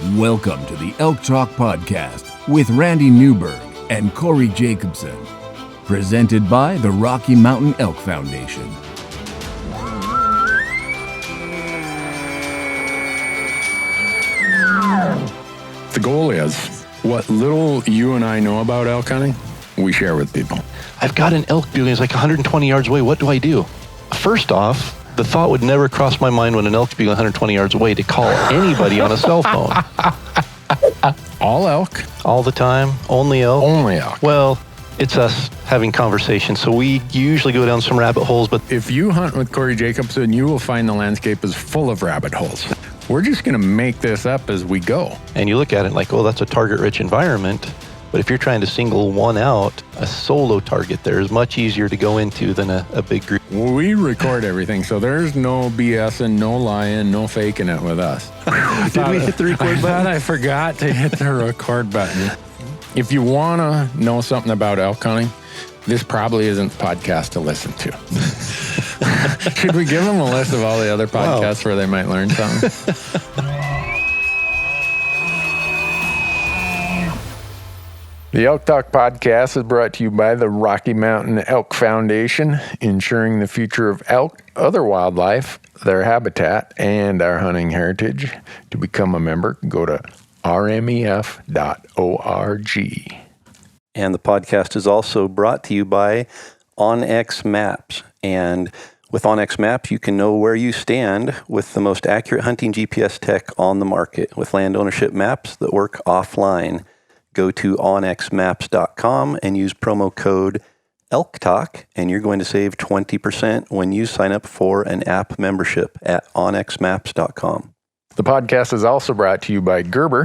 Welcome to the Elk Talk Podcast with Randy Newberg and Corey Jacobson. Presented by the Rocky Mountain Elk Foundation. The goal is, what little you and I know about elk hunting, we share with people. I've got an elk bugle, it's like 120 yards away. What do I do? First off, the thought would never cross my mind when an elk's bugle 120 yards away to call anybody on a cell phone. All elk? All the time? Only elk? Only elk. Well, it's us having conversations, so we usually go down some rabbit holes, but If you hunt with Corey Jacobson, you will find the landscape is full of rabbit holes. We're just going to make this up as we go. and you look at it like, oh, that's a target-rich environment. But if you're trying to single one out, a solo target there is much easier to go into than a big group. We record everything, so there's no BSing, no lying, no faking it with us. Did we hit the record I thought button? I forgot to hit the record button. If you want to know something about elk hunting, this probably isn't the podcast to listen to. Should we give them a list of all the other podcasts where they might learn something? The Elk Talk Podcast is brought to you by the Rocky Mountain Elk Foundation, ensuring the future of elk, other wildlife, their habitat, and our hunting heritage. To become a member, go to rmef.org. And the podcast is also brought to you by onX Maps. And with onX Maps, you can know where you stand with the most accurate hunting GPS tech on the market with land ownership maps that work offline. Go to onxmaps.com and use promo code ELKTALK, and you're going to save 20% when you sign up for an app membership at onxmaps.com. The podcast is also brought to you by Gerber.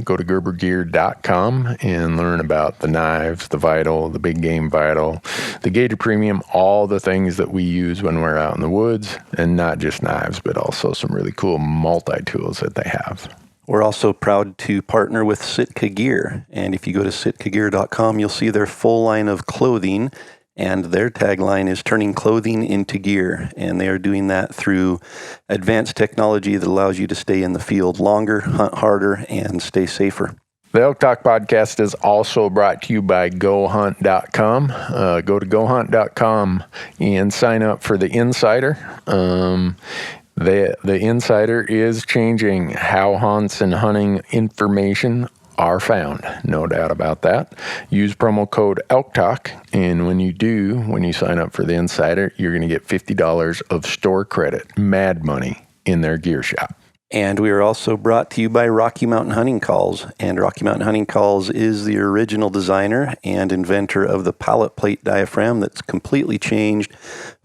Go to gerbergear.com and learn about the knives, the Vital, the Big Game Vital, the Gator Premium, all the things that we use when we're out in the woods, and not just knives, but also some really cool multi-tools that they have. We're also proud to partner with Sitka Gear. And if you go to sitkagear.com, you'll see their full line of clothing. And their tagline is turning clothing into gear. And they are doing that through advanced technology that allows you to stay in the field longer, hunt harder, and stay safer. The Elk Talk Podcast is also brought to you by GoHunt.com. Go to GoHunt.com and sign up for the Insider. The Insider is changing how hunts and hunting information are found. No doubt about that. Use promo code ELKTALK, and when you sign up for the Insider, you're going to get $50 of store credit, mad money, in their gear shop. And we are also brought to you by Rocky Mountain Hunting Calls. And Rocky Mountain Hunting Calls is the original designer and inventor of the pallet plate diaphragm that's completely changed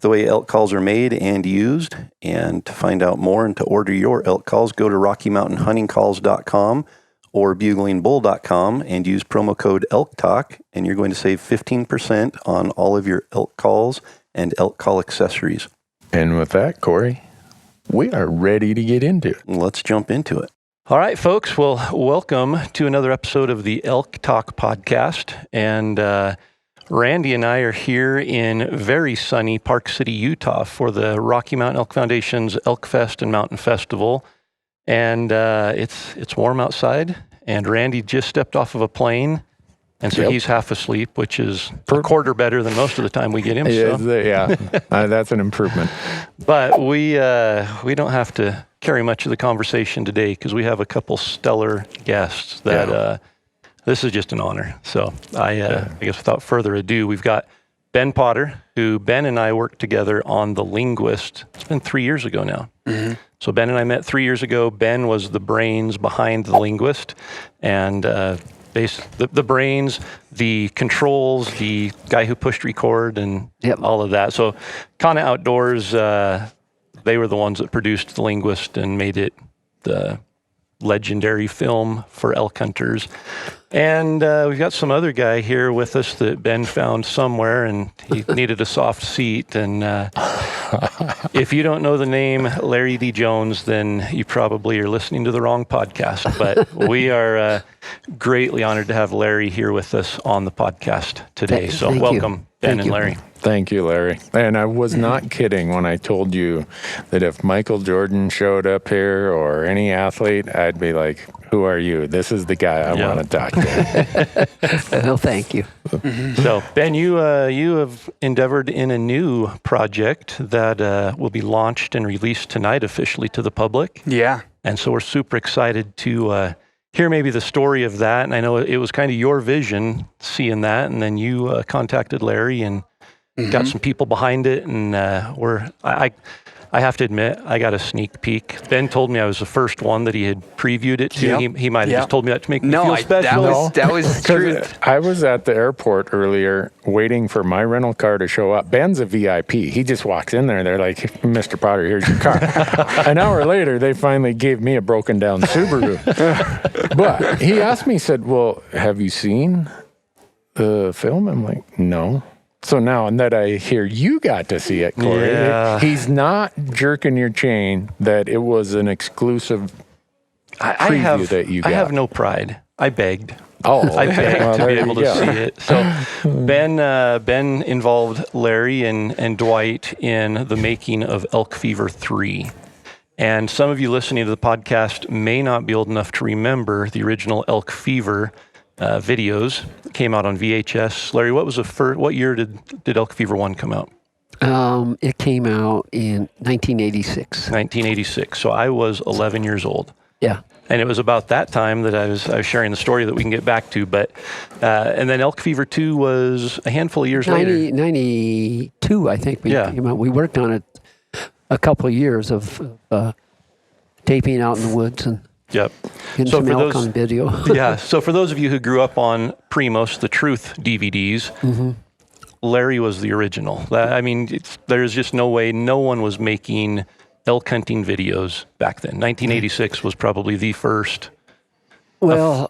the way elk calls are made and used. And to find out more and to order your elk calls, go to RockyMountainHuntingCalls.com or BuglingBull.com and use promo code ELKTALK, and you're going to save 15% on all of your elk calls and elk call accessories. And with that, Corey, we are ready to get into it. Let's jump into it. All right, folks. Well, welcome to another episode of the Elk Talk Podcast. And Randy and I are here in very sunny Park City, Utah for the Rocky Mountain Elk Foundation's Elk Fest and Mountain Festival. And it's warm outside. And Randy just stepped off of a plane. And so he's half asleep, which is a quarter better than most of the time we get him. Yeah, that's an improvement. But we don't have to carry much of the conversation today because we have a couple stellar guests that this is just an honor. So I guess without further ado, we've got Ben Potter, who Ben and I worked together on The Linguist. It's been 3 years ago now. Mm-hmm. So Ben and I met 3 years ago. Ben was the brains behind The Linguist, and the brains, the controls, the guy who pushed record, and all of that. So Kana Outdoors, they were the ones that produced The Linguist and made it the legendary film for elk hunters. And we've got some other guy here with us that Ben found somewhere, and he needed a soft seat. And if you don't know the name Larry D. Jones, then you probably are listening to the wrong podcast. But we are greatly honored to have Larry here with us on the podcast today. So welcome, Ben and Larry. Thank you, Larry. And I was not kidding when I told you that if Michael Jordan showed up here or any athlete, I'd be like, who are you? This is the guy I want to talk to. Well, thank you. So, Ben, you have endeavored in a new project that will be launched and released tonight officially to the public. Yeah. And so we're super excited to hear maybe the story of that. And I know it was kind of your vision seeing that, and then you contacted Larry and got some people behind it. And I have to admit, I got a sneak peek. Ben told me I was the first one that he had previewed it to. Yep. He might have just told me that to make me No, feel special. that was true. I was at the airport earlier waiting for my rental car to show up. Ben's a VIP. He just walks in there. They're like, Mr. Potter, here's your car. An hour later, they finally gave me a broken down Subaru. But he asked me, he said, well, have you seen the film? I'm like, no. So now that I hear you got to see it, Corey, Yeah. he's not jerking your chain that it was an exclusive preview that you got. I have no pride. I begged. Oh, I begged well, to be there able you to go. see it. So Ben involved Larry and Dwight in the making of Elk Fever 3. And some of you listening to the podcast may not be old enough to remember the original Elk Fever videos. It came out on VHS. Larry, what was what year did Elk Fever 1 come out? It came out in 1986. 1986. So I was 11 years old. Yeah. And it was about that time that I was sharing the story that we can get back to. But and then Elk Fever 2 was a handful of years later. 92, I think. We worked on it a couple of years of taping out in the woods and Yep. getting some elk on video. Yeah. So for those of you who grew up on Primos, the Truth DVDs, Larry was the original. There's just no way no one was making elk hunting videos back then. 1986 was probably the first. Well,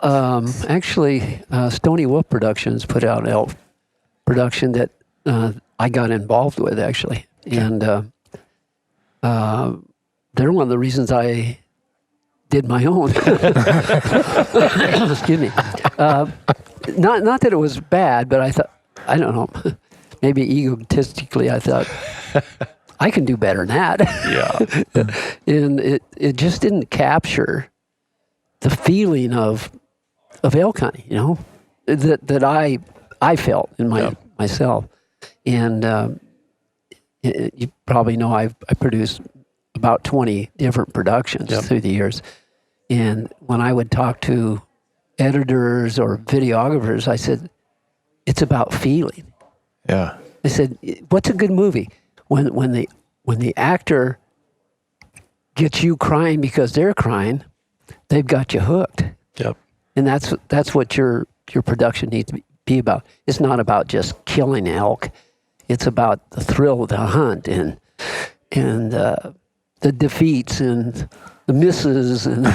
actually, Stony Wolf Productions put out elk production that I got involved with, actually. And they're one of the reasons I did my own. Excuse me. Not that it was bad, but I thought, I don't know, maybe egotistically, I thought, I can do better than that. Yeah. And it just didn't capture the feeling of elk hunting, that I felt in myself. And you probably know I produced about 20 different productions through the years. And when I would talk to editors or videographers, I said, it's about feeling. Yeah. I said, what's a good movie? When the actor gets you crying because they're crying, they've got you hooked. Yep. And that's what your production needs to be about. It's not about just killing elk. It's about the thrill of the hunt and the defeats and the misses and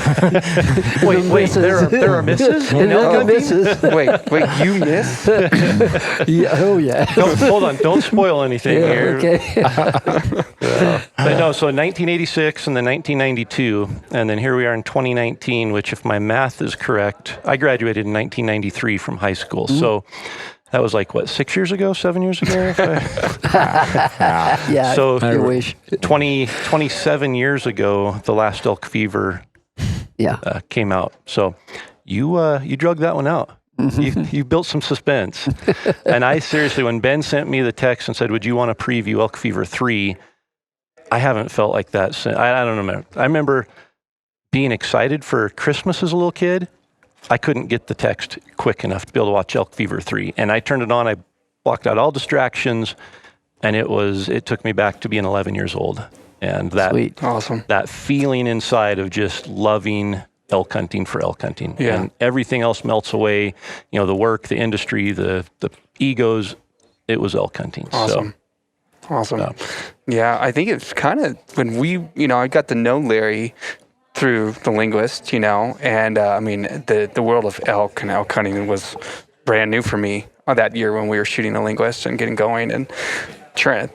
wait, there are misses? And the misses. Wait, you missed? Yeah. Hold on, don't spoil anything here. Okay. But no, so 1986 and then 1992, and then here we are in 2019, which if my math is correct, I graduated in 1993 from high school. So that was like, 7 years ago? Yeah, So I wish. 27 years ago, the last Elk Fever came out. So you drug that one out. You built some suspense. And I seriously, when Ben sent me the text and said, would you want to preview Elk Fever 3? I haven't felt like that since. I don't know. I remember being excited for Christmas as a little kid. I couldn't get the text quick enough to be able to watch Elk Fever 3. And I turned it on, I blocked out all distractions, and it took me back to being 11 years old. And that feeling inside of just loving elk hunting for elk hunting. Yeah. And everything else melts away, the work, the industry, the egos, it was elk hunting. Awesome. So, Awesome. Yeah, I think it's kind of when I got to know Larry through The Linguist, and the world of elk and elk hunting was brand new for me that year when we were shooting The Linguist and getting going and trying to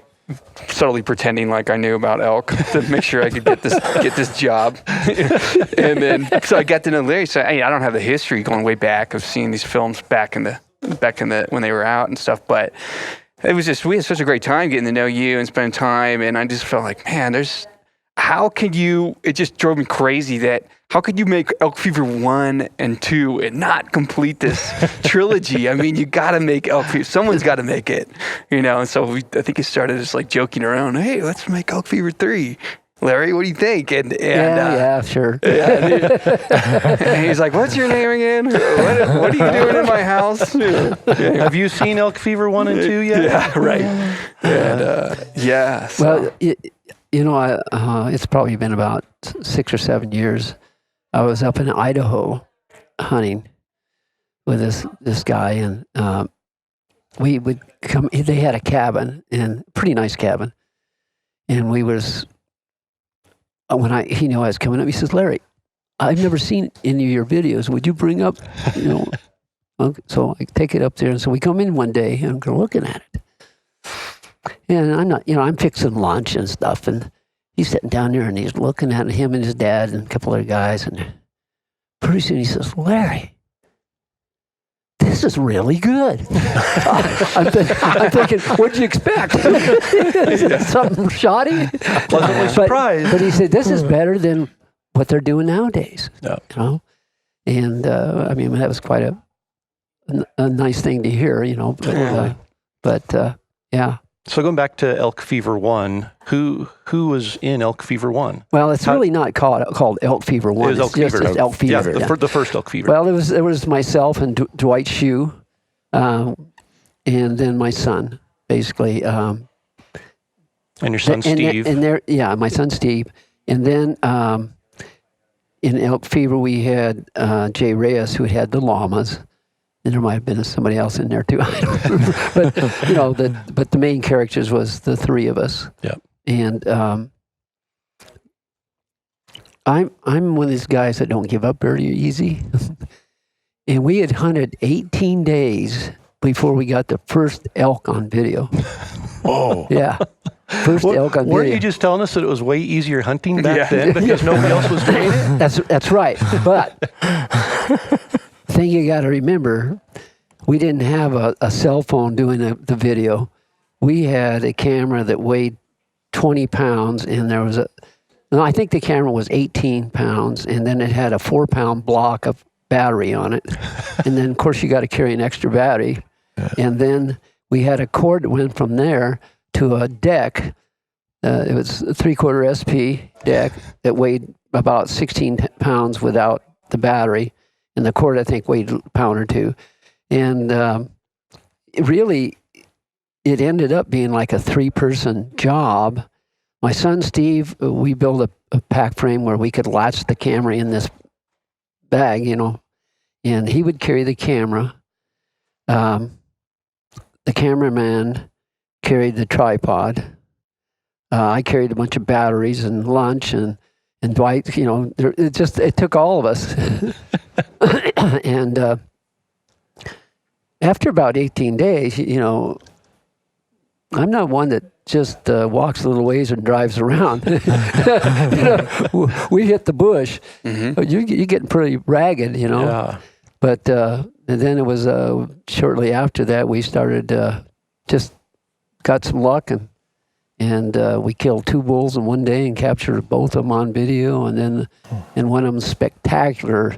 subtly pretending like I knew about elk to make sure I could get this job. And then so I got to know Larry. So I don't have the history going way back of seeing these films back in the when they were out and stuff, but it was just, we had such a great time getting to know you and spending time. And I just felt like, man, how could you, it just drove me crazy that how could you make Elk Fever 1 and 2 and not complete this trilogy? I mean, you got to make Elk Fever, someone's got to make it, And so I think it started just like joking around, hey, let's make Elk Fever 3. Larry, what do you think? Yeah, sure. And he's like, what's your name again? What are you doing in my house? Have you seen Elk Fever 1 and 2 yet? Yeah, right. And, yeah. So. Well, it's probably been about 6 or 7 years. I was up in Idaho hunting with this guy, and we would come. They had a cabin, and pretty nice cabin, and we was when he knew I was coming up. He says, "Larry, I've never seen any of your videos. Would you bring up, So I take it up there, and so we come in one day, and we're looking at it. And I'm not, I'm fixing lunch and stuff, and he's sitting down there and he's looking at him and his dad and a couple other guys, and pretty soon he says, "Larry, this is really good." I'm thinking, what'd you expect? Something shoddy? Pleasantly surprised. But he said, "This is better than what they're doing nowadays." Yeah. And that was quite a nice thing to hear, But yeah. So going back to Elk Fever 1, who was in Elk Fever 1? Well, it's really not called Elk Fever 1. It was Elk Fever. Just Elk Fever. Yeah, the first Elk Fever. Well, there was myself and Dwight Shue, and then my son, basically. And your son Steve. My son Steve. And then in Elk Fever, we had Jay Reyes, who had the llamas. And there might have been somebody else in there too. I don't remember. But the main characters was the three of us. Yep. And I'm one of these guys that don't give up very easy. And we had hunted 18 days before we got the first elk on video. Oh. Yeah. First elk on video. Weren't you just telling us that it was way easier hunting back then because nobody else was doing it? That's right. But the thing you got to remember, we didn't have a cell phone doing the video. We had a camera that weighed 20 pounds, and there was I think the camera was 18 pounds, and then it had a 4-pound block of battery on it. And then, of course, you got to carry an extra battery. And then we had a cord that went from there to a deck. It was a 3/4 SP deck that weighed about 16 pounds without the battery. And the cord, I think, weighed a pound or two. And it ended up being like a 3-person job. My son, Steve, we built a pack frame where we could latch the camera in this bag, and he would carry the camera. The cameraman carried the tripod. I carried a bunch of batteries and lunch, and Dwight, it took all of us. And after about 18 days, I'm not one that just walks a little ways and drives around. We hit the bush. Mm-hmm. You're getting pretty ragged, Yeah. But and then it was shortly after that we started just got some luck and we killed 2 bulls in one day and captured both of them on video. And one of them spectacular.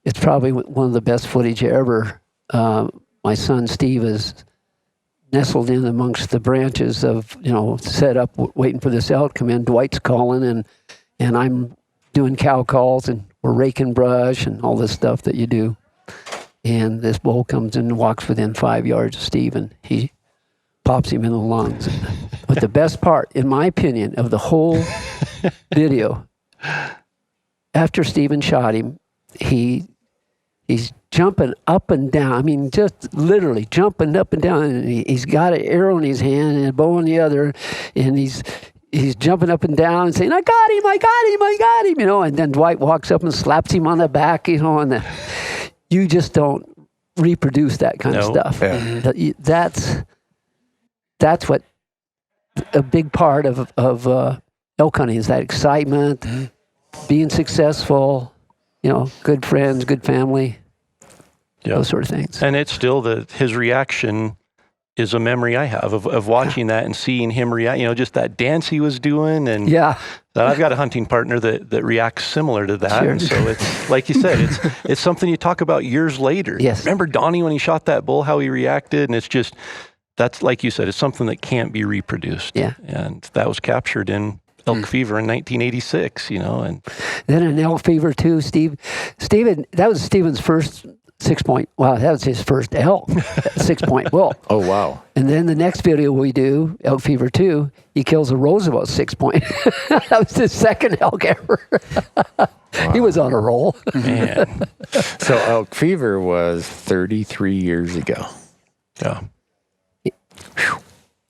It's probably one of the best footage ever. My son Steve is nestled in amongst the branches of, set up, waiting for this elk to come in. Dwight's calling, and I'm doing cow calls, and we're raking brush and all this stuff that you do. And this bull comes in and walks within 5 yards of Steve, and he pops him in the lungs. But the best part, in my opinion, of the whole video, after Steven shot him, he's jumping up and down. I mean, just literally jumping up and down. And he's got an arrow in his hand and a bow in the other, and he's jumping up and down and saying, "I got him! I got him! I got him!" And then Dwight walks up and slaps him on the back. And you just don't reproduce that kind of stuff. Yeah. That's what a big part of elk hunting is, that excitement, being successful. Good friends, good family, those sort of things. And it's still his reaction is a memory I have of watching that and seeing him react, just that dance he was doing. And Yeah. I've got a hunting partner that reacts similar to that. Sure. And so it's, like you said, it's something you talk about years later. Yes. Remember Donnie when he shot that bull, how he reacted? And it's just, that's like you said, it's something that can't be reproduced. Yeah. And that was captured in Elk Fever in 1986, and Then in Elk Fever 2, Steven, that was Steven's first 6-point. Wow, that was his first elk, 6-point bull. Oh, wow. And then the next video we do, Elk Fever 2, he kills a Roosevelt 6-point. That was his second elk ever. He was on a roll. man, So Elk Fever was 33 years ago. yeah.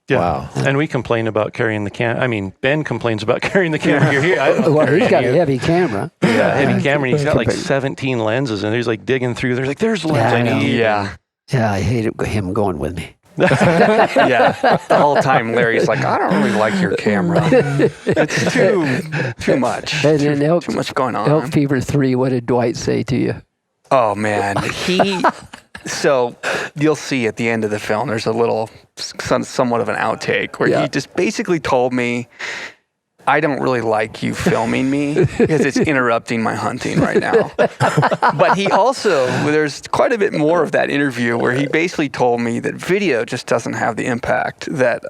Yeah. Wow. And we complain about carrying the Ben complains about carrying the camera here. I don't Well, carry he's got any a heavy camera. heavy camera. And he's got like 17 lenses, and he's like digging through. There's the lens Yeah, I I know. need. Yeah. Yeah, I hated him going with me. Yeah. The whole time Larry's like, I don't really like your camera. It's too much. And then Too much going on. Elk Fever 3, what did Dwight say to you? Oh man, so you'll see at the end of the film, there's a little, somewhat of an outtake where he just basically told me, I don't really like you filming me because it's interrupting my hunting right now. But he also, there's quite a bit more of that interview where he basically told me that video just doesn't have the impact that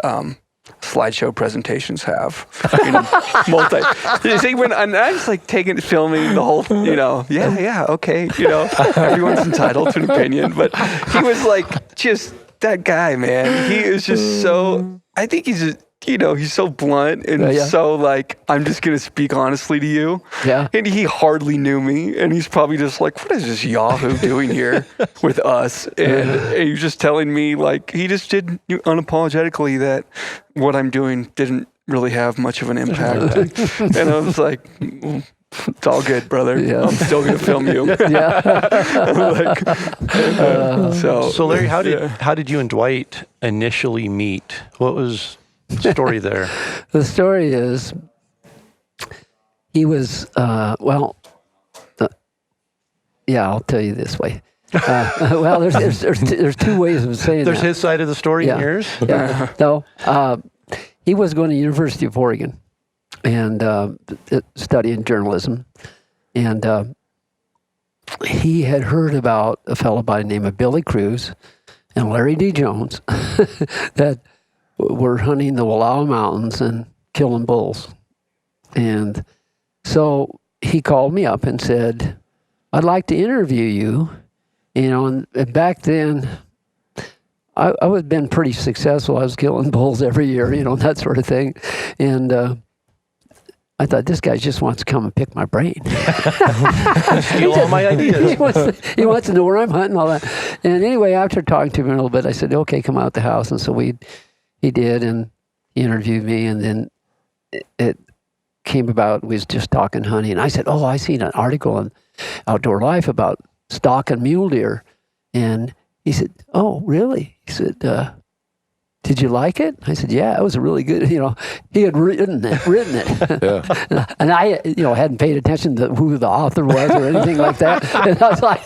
slideshow presentations have. And I was like filming the whole, okay, everyone's entitled to an opinion, but he was like, just that guy, man. He is just so, I think he's just, he's so blunt and so like, I'm just going to speak honestly to you. Yeah. And he hardly knew me. And he's probably just like, what is this Yahoo doing here with us? And he was just telling me like, he just did unapologetically that what I'm doing didn't really have much of an impact. And I was like, it's all good, brother. Yeah. I'm still going to film you. Yeah. So Larry, how did you and Dwight initially meet? What was the story there? The story is, he was, I'll tell you this way. Well, there's two ways of saying There's that. his side of the story and yours? Yeah. No, he was going to University of Oregon and studying journalism. And he had heard about a fellow by the name of Billy Cruz and Larry D. Jones that were hunting the Wallowa Mountains and killing bulls. And so he called me up and said, I'd like to interview you. And back then, I had been pretty successful. I was killing bulls every year, that sort of thing. And I thought, this guy just wants to come and pick my brain. Steal all my ideas. he wants to know where I'm hunting, all that. And anyway, after talking to him a little bit, I said, okay, come out the house. And so he did, and he interviewed me. And then it came about, we was just talking hunting. And I said, I seen an article in Outdoor Life about stalking mule deer. And he said, oh, really? He said, did you like it? I said, yeah, it was a really good, he had written it. Yeah. And I, hadn't paid attention to who the author was or anything like that. And I was like,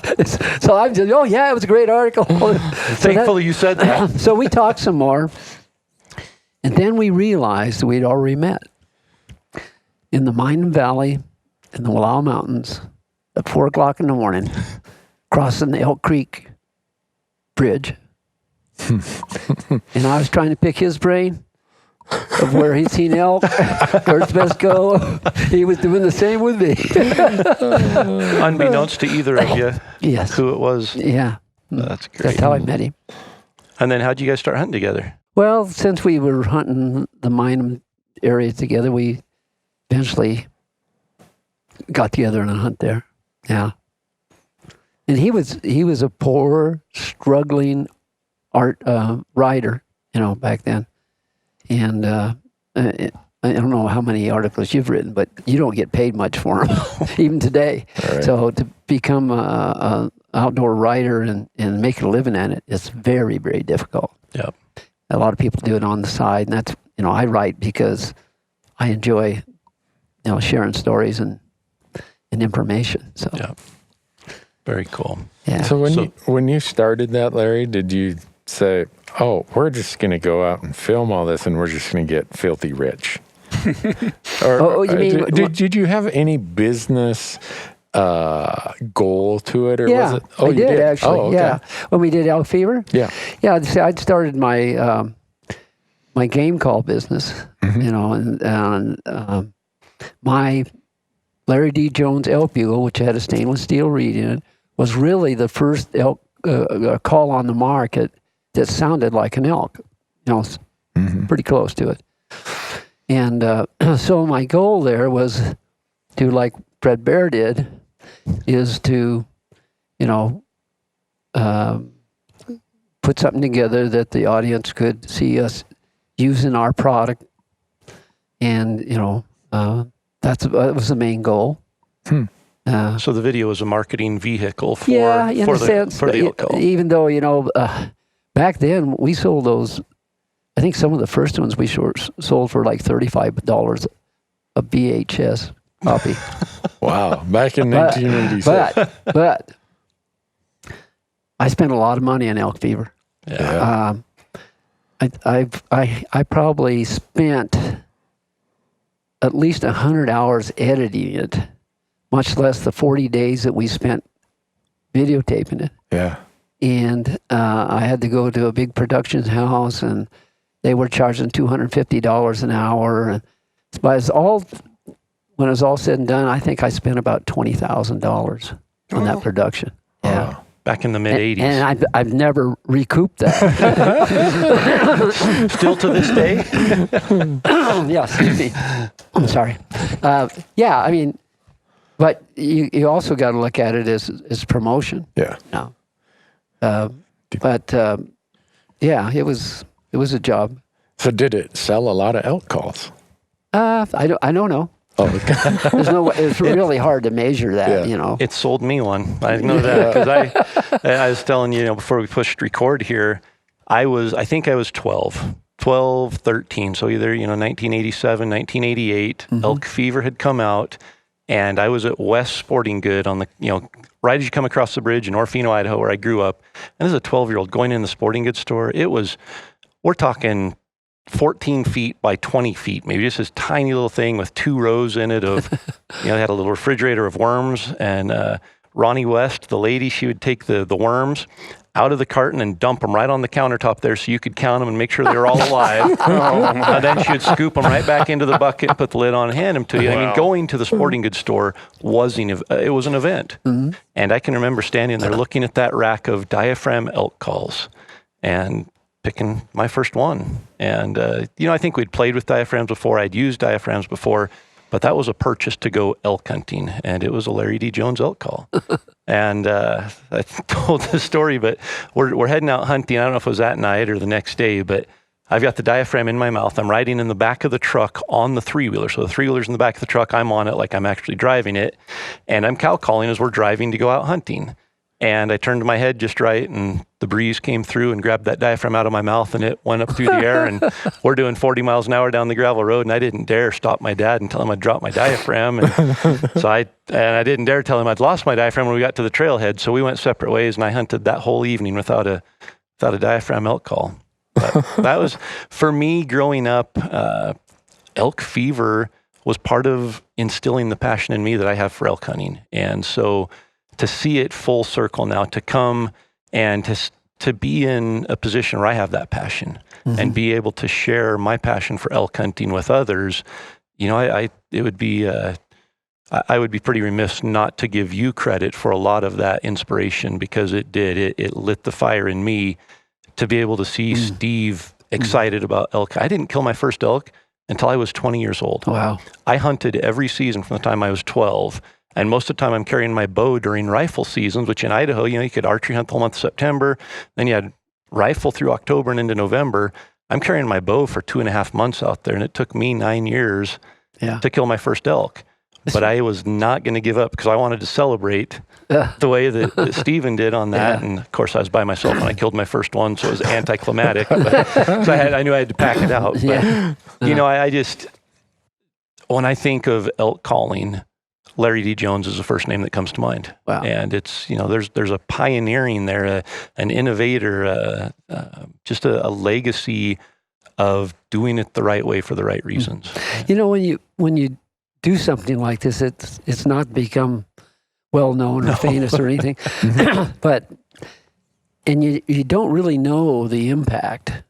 so I'm just, it was a great article. Thankfully you said that. So we talked some more. And then we realized we'd already met in the Minden Valley in the Wallowa Mountains at 4 o'clock in the morning, crossing the Elk Creek Bridge. And I was trying to pick his brain of where he'd seen elk, where it's best go. He was doing the same with me. Unbeknownst to either of you, Yes. who it was. Yeah. That's great. That's how I met him. And then how'd you guys start hunting together? Well, since we were hunting the Minden area together, we eventually got together on a hunt there. Yeah. And he was a poor, struggling writer, back then. And I don't know how many articles you've written, but you don't get paid much for them, even today. Right. So to become a outdoor writer and make a living at it, it's very, very difficult. Yep. A lot of people do it on the side, and that's, I write because I enjoy, sharing stories and information. So. Yeah. Very cool. Yeah. So when you started that, Larry, did you say, oh, we're just going to go out and film all this and we're just going to get filthy rich? Or, you mean... did you have any business goal to it? Or yeah, was it? Oh, I you did? actually. Oh, okay. Yeah, when we did Elk Fever. Yeah. Yeah, see, I'd started my my game call business, you know, and my Larry D. Jones elk bugle, which had a stainless steel reed in it, was really the first elk call on the market that sounded like an elk. You know, pretty close to it. And so my goal there was to, like Fred Bear did, is to, you know, put something together that the audience could see us using our product. And, you know, that was the main goal. So the video was a marketing vehicle for, yeah, in for a sense, for the elk call. even though, you know, back then we sold those, I think some of the first ones we sold for like $35 a VHS copy. Wow, back in 1986. But I spent a lot of money on Elk Fever. Yeah. I probably spent at least 100 hours editing it, much less the 40 days that we spent videotaping it. Yeah. And I had to go to a big production house, and they were charging $250 an hour. And but when it was all said and done, I think I spent about $20,000 on that production. Yeah. Wow. Back in the mid 80s. And I've never recouped that. Still to this day? Yeah, excuse me. I'm sorry. Yeah, I mean, but you also got to look at it as promotion. Yeah. No. But yeah, it was a job. So did it sell a lot of elk calls? I don't know. Oh, okay. There's no way. It's really hard to measure that. Yeah. You know. It sold me one. I know that because I was telling you, before we pushed record here, I think I was 12, 13. So either, 1987, 1988, Elk Fever had come out, and I was at West Sporting Good on the, right as you come across the bridge in Orfino, Idaho, where I grew up. And as a 12-year-old going in the sporting goods store, we're talking 14 feet by 20 feet, maybe just this tiny little thing with 2 rows in it of, they had a little refrigerator of worms. And Ronnie West, the lady, she would take the worms out of the carton and dump them right on the countertop there so you could count them and make sure they were all alive. And then she would scoop them right back into the bucket and put the lid on and hand them to you. Wow. I mean, going to the sporting goods store was an event. Mm-hmm. And I can remember standing there looking at that rack of diaphragm elk calls and picking my first one. And, I think we'd played with diaphragms before. I'd used diaphragms before, but that was a purchase to go elk hunting. And it was a Larry D. Jones elk call. And I told the story, but we're heading out hunting. I don't know if it was that night or the next day, but I've got the diaphragm in my mouth. I'm riding in the back of the truck on the 3-wheeler. So the 3-wheeler's in the back of the truck. I'm on it like I'm actually driving it. And I'm cow calling as we're driving to go out hunting. And I turned my head just right, and the breeze came through and grabbed that diaphragm out of my mouth, and it went up through the air. And we're doing 40 miles an hour down the gravel road, and I didn't dare stop my dad and tell him I'd dropped my diaphragm. And so I didn't dare tell him I'd lost my diaphragm when we got to the trailhead. So we went separate ways, and I hunted that whole evening without a diaphragm elk call. But that was, for me growing up, Elk Fever was part of instilling the passion in me that I have for elk hunting. And so to see it full circle now, to come and to be in a position where I have that passion and be able to share my passion for elk hunting with others, I would be pretty remiss not to give you credit for a lot of that inspiration, because it lit the fire in me to be able to see Steve excited about elk. I didn't kill my first elk until I was 20 years old. Wow. I hunted every season from the time I was 12. And most of the time I'm carrying my bow during rifle seasons, which in Idaho, you could archery hunt the whole month of September. Then you had rifle through October and into November. I'm carrying my bow for 2.5 months out there, and it took me 9 years to kill my first elk. But I was not going to give up, because I wanted to celebrate the way that Stephen did on that. And of course I was by myself when I killed my first one, so it was anticlimactic. So I knew I had to pack it out. But, I just, when I think of elk calling, Larry D. Jones is the first name that comes to mind. Wow. And it's, there's a pioneering there, an innovator, just a legacy of doing it the right way for the right reasons. When you do something like this, it's not become well known or famous or anything, but you don't really know the impact.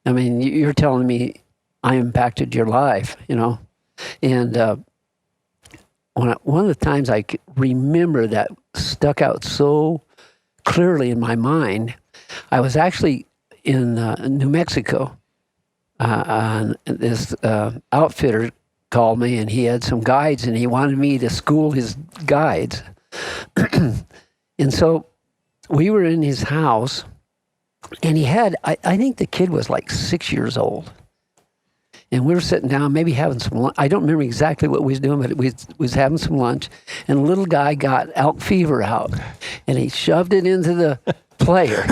I mean, you're telling me I impacted your life, and one of the times I remember that stuck out so clearly in my mind, I was actually in New Mexico. And this outfitter called me, and he had some guides, and he wanted me to school his guides. And so we were in his house, and he had, I think the kid was like 6 years old. And we were sitting down, maybe having some lunch. I don't remember exactly what we was doing, but we was having some lunch. And the little guy got elk fever out, and he shoved it into the player.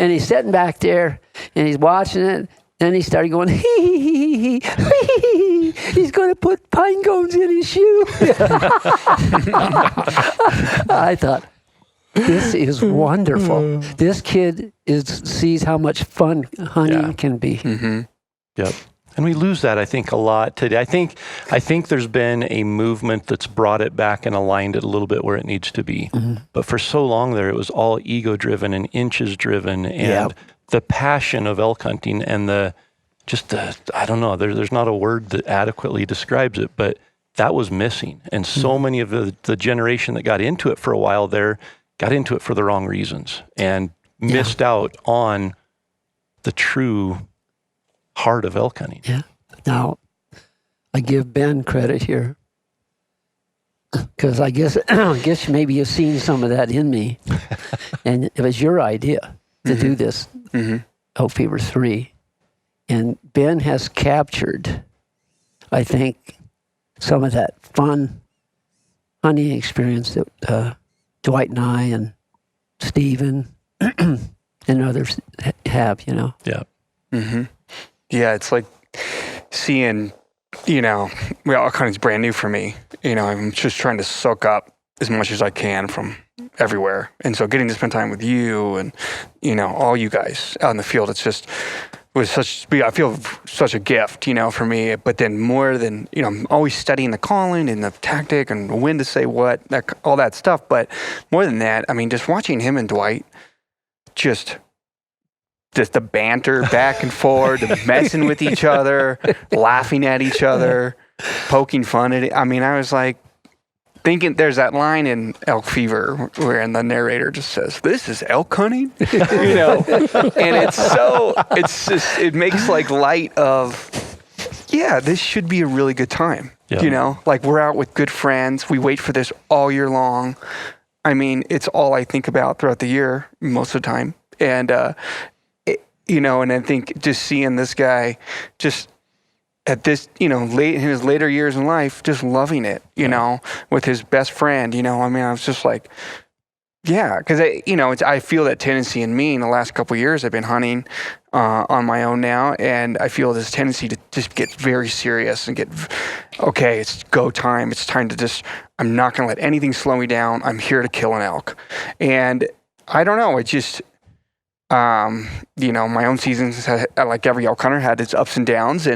And he's sitting back there, and he's watching it. And he started going, hee. He's going to put pine cones in his shoe. I thought, this is wonderful. This kid sees how much fun hunting can be. Mm-hmm. Yep. And we lose that, I think, a lot today. I think there's been a movement that's brought it back and aligned it a little bit where it needs to be. Mm-hmm. But for so long there, it was all ego-driven and inches-driven, and the passion of elk hunting and I don't know, there's not a word that adequately describes it, but that was missing. And so many of the generation that got into it for a while there got into it for the wrong reasons and missed out on the true heart of elk hunting. Yeah. Now, I give Ben credit here because I guess maybe you've seen some of that in me, and it was your idea to do this Elk Fever 3, and Ben has captured, I think, some of that fun hunting experience that Dwight and I and Stephen and others have. Yeah. Mm-hmm. Yeah, it's like seeing, elk hunting's brand new for me. I'm just trying to soak up as much as I can from everywhere. And so getting to spend time with you and, all you guys out in the field, I feel such a gift, for me. But then more than, I'm always studying the calling and the tactic and when to say what, all that stuff. But more than that, I mean, just watching him and Dwight, just the banter back and forth, messing with each other, laughing at each other, poking fun at it. I mean, I was like thinking there's that line in Elk Fever where the narrator just says, "This is elk hunting," and it makes like light of, this should be a really good time. Yeah. Like we're out with good friends. We wait for this all year long. I mean, it's all I think about throughout the year most of the time. And, and I think just seeing this guy just at this, late in his later years in life, just loving it, with his best friend, I mean, I was just like, because I feel that tendency in me in the last couple of years. I've been hunting on my own now, and I feel this tendency to just get very serious and it's go time. It's time to I'm not going to let anything slow me down. I'm here to kill an elk. And I don't know, it just, my own seasons, like every elk hunter, had its ups and downs,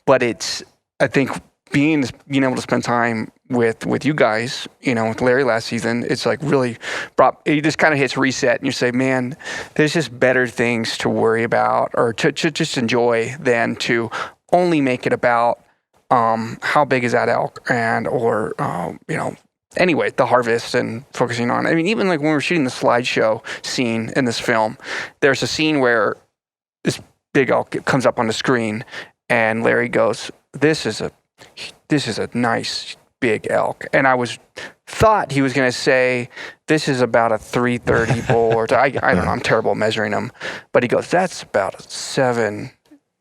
but I think being able to spend time with you guys, with Larry last season, it's like really it just kind of hits reset, and you say, man, there's just better things to worry about or to just enjoy than to only make it about how big is that elk anyway, the harvest and focusing on, I mean, even like when we were shooting the slideshow scene in this film, there's a scene where this big elk comes up on the screen and Larry goes, this is a nice big elk. And I thought he was going to say, this is about a 330 bull, or I don't know, I'm terrible at measuring them. But he goes, that's about a 7,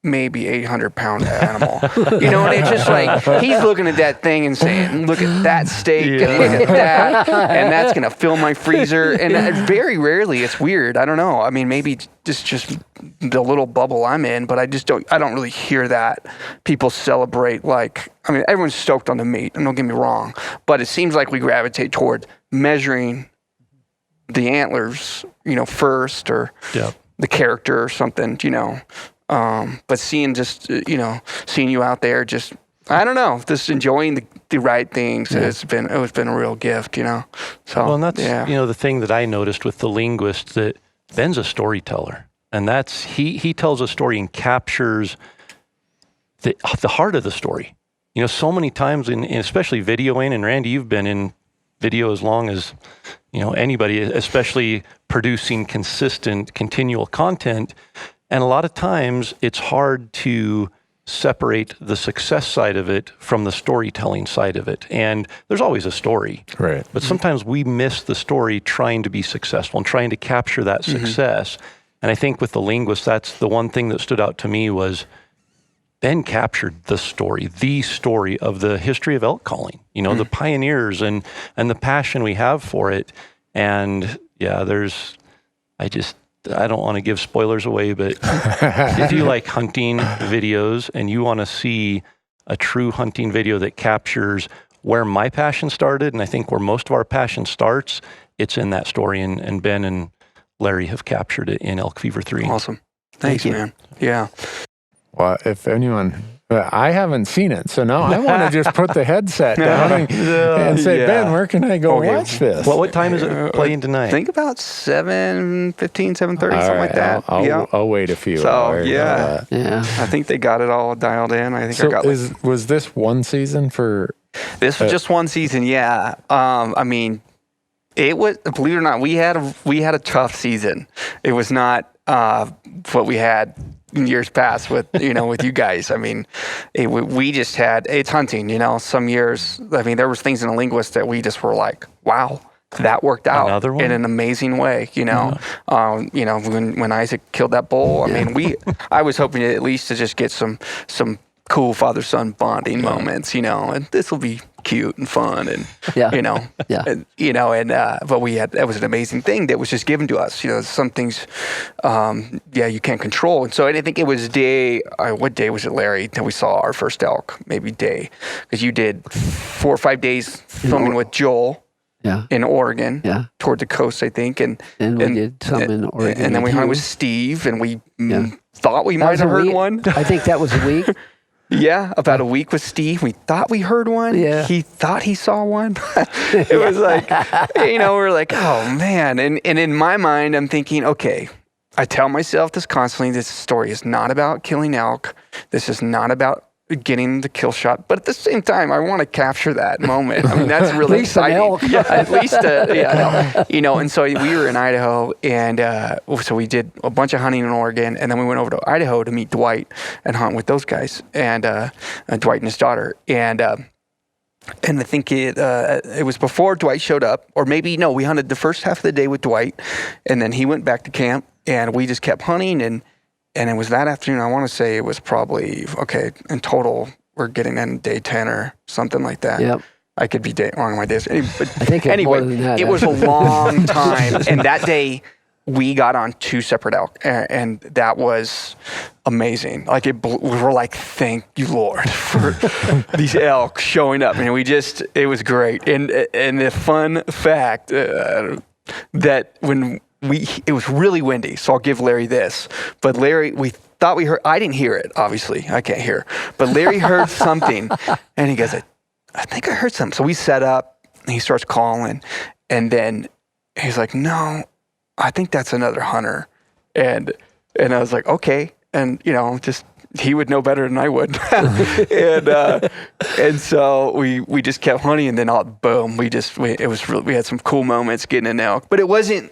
maybe 800-pound animal. You know, and it's just like, he's looking at that thing and saying, look at that steak and look at that, and that's going to fill my freezer. And very rarely, it's weird. I don't know. I mean, maybe it's just the little bubble I'm in, but I don't really hear that. People celebrate everyone's stoked on the meat, and don't get me wrong, but it seems like we gravitate toward measuring the antlers, first, or the character or something, but seeing you out there, just, I don't know, just enjoying the right things. It's been a real gift, So, well, and that's, the thing that I noticed with the linguist, that Ben's a storyteller, and that's, he tells a story and captures the heart of the story. So many times in especially videoing, and Randy, you've been in video as long as, anybody, especially producing consistent, continual content. And a lot of times it's hard to separate the success side of it from the storytelling side of it. And there's always a story. Right. But sometimes we miss the story trying to be successful and trying to capture that success. And I think with the linguist, that's the one thing that stood out to me was Ben captured the story of the history of elk calling, the pioneers and the passion we have for it. And I don't want to give spoilers away, but if you like hunting videos and you want to see a true hunting video that captures where my passion started, and I think where most of our passion starts, it's in that story. And Ben and Larry have captured it in Elk Fever 3. Awesome. Thanks, man. Yeah. Well, if anyone, I haven't seen it, so now I want to just put the headset down and say, Ben, where can I go watch this? Well, what time is it playing tonight? I think about 7:15, 7:30, something like that. I'll wait a few hours. Yeah. I think they got it all dialed in. I think so I got was this one season for? This was just one season, yeah. I mean, it was, believe it or not, we had a tough season. It was not what we had in years past with with you guys. I mean, we just had, it's hunting. Some years, I mean, there was things in the linguist that we just were like, wow, that worked out in an amazing way. When Isaac killed that bull, I mean, I was hoping at least to just get some cool father-son bonding moments, and this will be cute and fun, and but we had, that was an amazing thing that was just given to us. Some things, you can't control, and so I think it was what day was it, Larry, that we saw our first elk? Maybe day, because you did 4 or 5 days filming with Joel. In Oregon, toward the coast, I think, and we did some in Oregon, and then we hunted with Steve, and we thought we might have heard one. I think that was a week. Yeah, about a week with Steve. We thought we heard one. Yeah. He thought he saw one. It was like, we're like, oh man. And in my mind, I'm thinking, okay, I tell myself this constantly, this story is not about killing elk. This is not about getting the kill shot, but at the same time, I want to capture that moment. I mean, that's really exciting. At least, and so we were in Idaho, and so we did a bunch of hunting in Oregon, and then we went over to Idaho to meet Dwight and hunt with those guys, and Dwight and his daughter, and I think it was before Dwight showed up, or maybe no, we hunted the first half of the day with Dwight, and then he went back to camp, and we just kept hunting, and it was that afternoon. I want to say it was probably, in total, we're getting in day 10 or something like that. Yep. I could be wrong on my days. But I think anyway, more than that, it was a long time. And that day, we got on 2 separate elk. And that was amazing. Like, we were like, thank you, Lord, for these elk showing up. And it was great. And the fun fact that when it was really windy, so I'll give Larry this. But Larry, we thought we heard, I didn't hear it, obviously. I can't hear. But Larry heard something, and he goes, I think I heard something. So we set up, and he starts calling, and then he's like, no, I think that's another hunter. And I was like, okay. And, just, he would know better than I would. and so we just kept hunting, and then boom, we had some cool moments getting an elk. But it wasn't,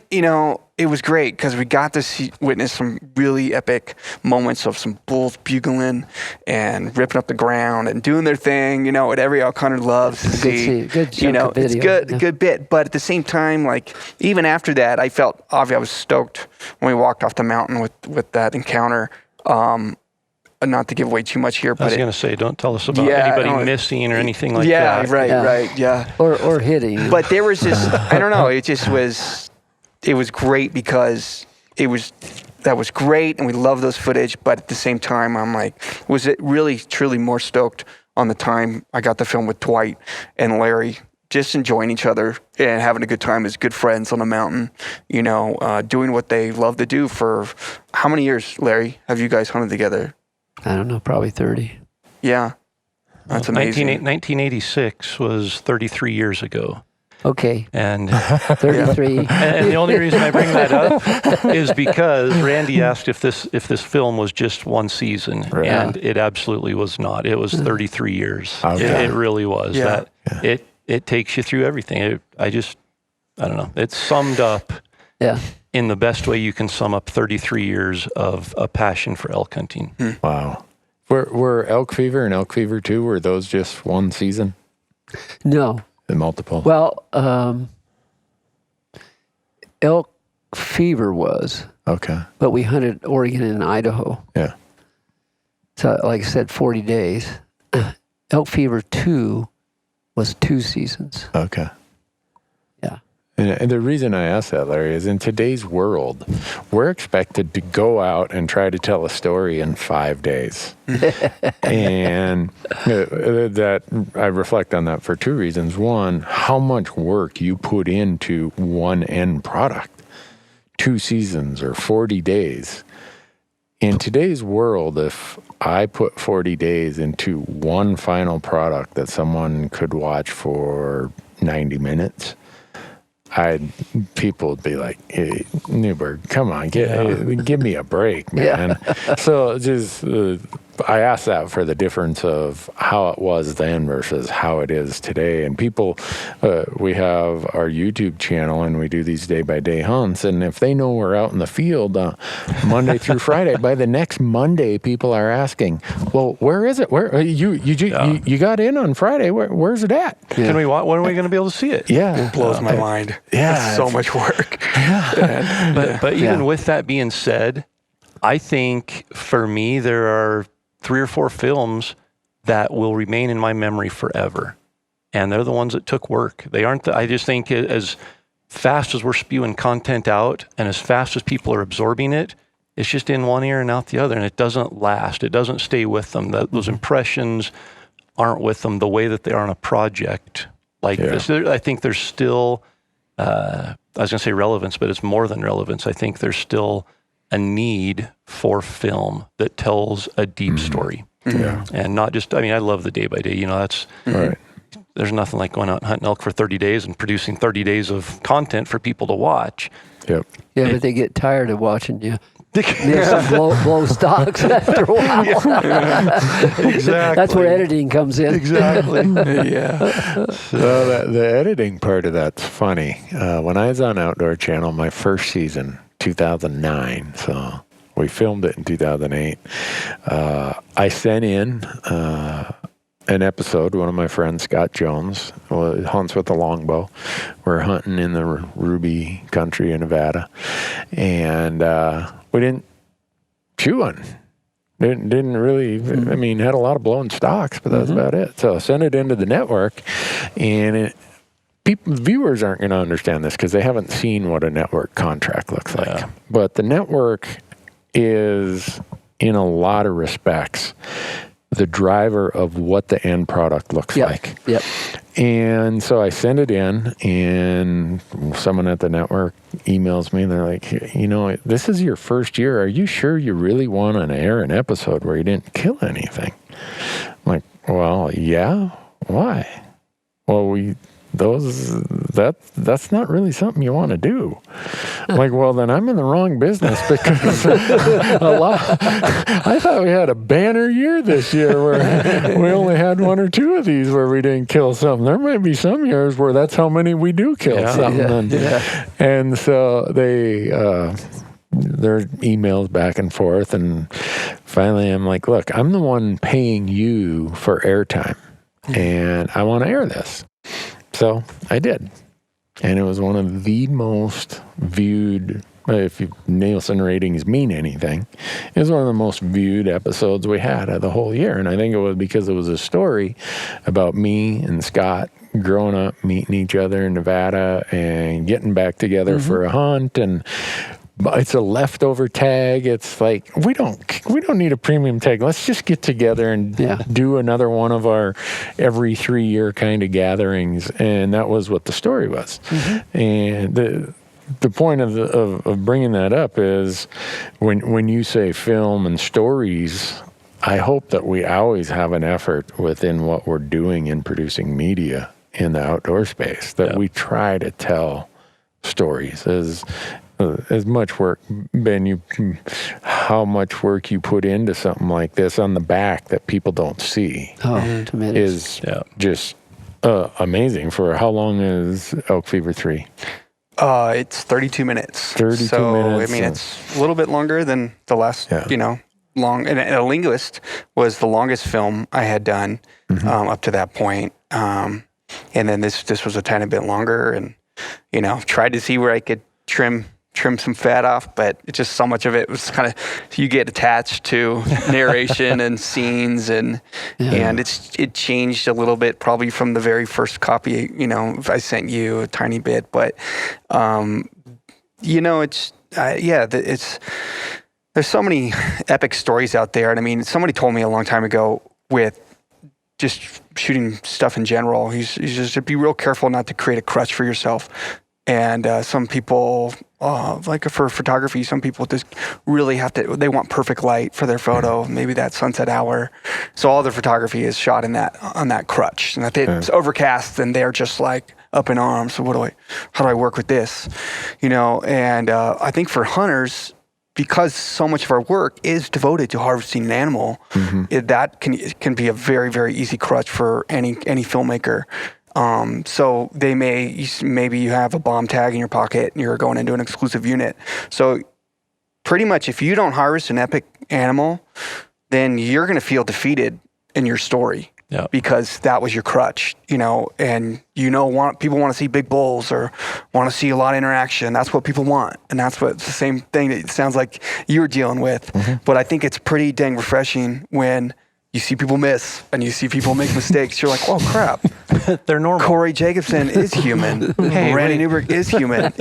it was great because we got to witness some really epic moments of some bulls bugling and ripping up the ground and doing their thing, what every elk hunter loves to see. Good chunk of video. It's good bit. But at the same time, like, even after that, I felt, obviously, I was stoked when we walked off the mountain with that encounter. not to give away too much here, I but was going to say, don't tell us about Yeah, anybody no, missing or anything like yeah, that. right, yeah. Or hitting. But there was this, I don't know, it was great because that was great, and we love those footage, but at the same time, I'm like, was it really, truly more stoked on the time I got to film with Dwight and Larry, just enjoying each other and having a good time as good friends on a mountain, doing what they love to do for how many years, Larry, have you guys hunted together? I don't know, probably 30. Yeah. That's amazing. 1986 was 33 years ago. Okay. And 33. and the only reason I bring that up is because Randy asked if this film was just one season, and it absolutely was not. It was 33 years. Okay. It really was. Yeah. It takes you through everything. I don't know. It's summed up in the best way you can sum up 33 years of a passion for elk hunting. Wow. Were Elk Fever and Elk Fever 2, were those just one season? No. The multiple? Well, Elk Fever was, Okay. but we hunted Oregon and Idaho. Yeah. So, like I said, 40 days. Elk Fever 2 was 2 seasons. Okay. Yeah. And the reason I ask that, Larry, is in today's world, we're expected to go out and try to tell a story in 5 days. And that I reflect on that for 2 reasons. One, how much work you put into one end product, 2 seasons or 40 days. In today's world, if I put 40 days into one final product that someone could watch for 90 minutes, people would be like, hey, Newberg, come on, give me a break, man. So just, I asked that for the difference of how it was then versus how it is today. And people, we have our YouTube channel and we do these day-by-day hunts. And if they know we're out in the field Monday through Friday, by the next Monday, people are asking, well, where is it? Where you got in on Friday? Where's it at? Yeah. Can we? When are we going to be able to see it? Yeah, it blows my mind. Yeah, it's so much work. But even with that being said, I think for me there are 3 or 4 films that will remain in my memory forever, and they're the ones that took work. They aren't. I just think as fast as we're spewing content out, and as fast as people are absorbing it, it's just in one ear and out the other, and it doesn't last. It doesn't stay with them. Those impressions aren't with them the way that they are on a project like this. I think there's still, I was going to say relevance, but it's more than relevance. I think there's still a need for film that tells a deep story. Yeah. And not just, I love the day by day, that's, right. There's nothing like going out and hunting elk for 30 days and producing 30 days of content for people to watch. Yep. Yeah, but they get tired of watching you. There's some blow stocks after a while. Exactly. That's where editing comes in. Exactly. Yeah. So the editing part of that's funny. When I was on Outdoor Channel, my first season, 2009, so we filmed it in 2008. I sent in an episode. One of my friends, Scott Jones, hunts with a longbow. We're hunting in the Ruby country in Nevada, and we didn't chew one. Didn't really. Had a lot of blown stocks, but that's about it. So I sent it into the network, and viewers aren't going to understand this because they haven't seen what a network contract looks like. Yeah. But the network is, in a lot of respects, the driver of what the end product looks like. Yep. And so I send it in, and someone at the network emails me, and they're like, this is your first year. Are you sure you really want to air an episode where you didn't kill anything? I'm like, well, yeah. Why? Well, that's not really something you want to do. I'm like, well, then I'm in the wrong business because I thought we had a banner year this year where we only had 1 or 2 of these where we didn't kill something. There might be some years where that's how many we do kill something. Yeah. And so their emails back and forth, and finally I'm like, look, I'm the one paying you for airtime, and I want to air this. So I did. And it was one of the most viewed if Nielsen ratings mean anything, it was one of the most viewed episodes we had of the whole year. And I think it was because it was a story about me and Scott growing up, meeting each other in Nevada and getting back together for a hunt. And it's a leftover tag. It's like, we don't need a premium tag. Let's just get together and do another one of our every 3-year kind of gatherings. And that was what the story was. And the point of bringing that up is when you say film and stories, I hope that we always have an effort within what we're doing in producing media in the outdoor space, that we try to tell stories as much work. Ben, how much work you put into something like this on the back that people don't see is just amazing. For how long is Elk Fever 3? It's 32 minutes. 32 minutes. I mean, it's a little bit longer than the last, long. And A Linguist was the longest film I had done up to that point. And then this was a tiny bit longer, and tried to see where I could trim some fat off, but it's just so much of it was kind of, you get attached to narration and scenes, and it changed a little bit probably from the very first copy. I sent you a tiny bit, but there's so many epic stories out there. And I mean, somebody told me a long time ago with just shooting stuff in general, he's just to be real careful not to create a crutch for yourself. And some people, like for photography, some people just really they want perfect light for their photo, maybe that sunset hour. So all their photography is shot on that crutch. And if it's overcast, then they're just like up in arms. So how do I work with this? And I think for hunters, because so much of our work is devoted to harvesting an animal, that can be a very, very easy crutch for any filmmaker. So maybe you have a bomb tag in your pocket and you're going into an exclusive unit. So pretty much if you don't harvest an epic animal, then you're going to feel defeated in your story. Yeah. Because that was your crutch, and people want to see big bulls or want to see a lot of interaction. That's what people want. And that's it's the same thing that it sounds like you were dealing with. But I think it's pretty dang refreshing when you see people miss and you see people make mistakes. You're like, oh crap. They're normal. Corey Jacobson is human. Randy Newberg is human,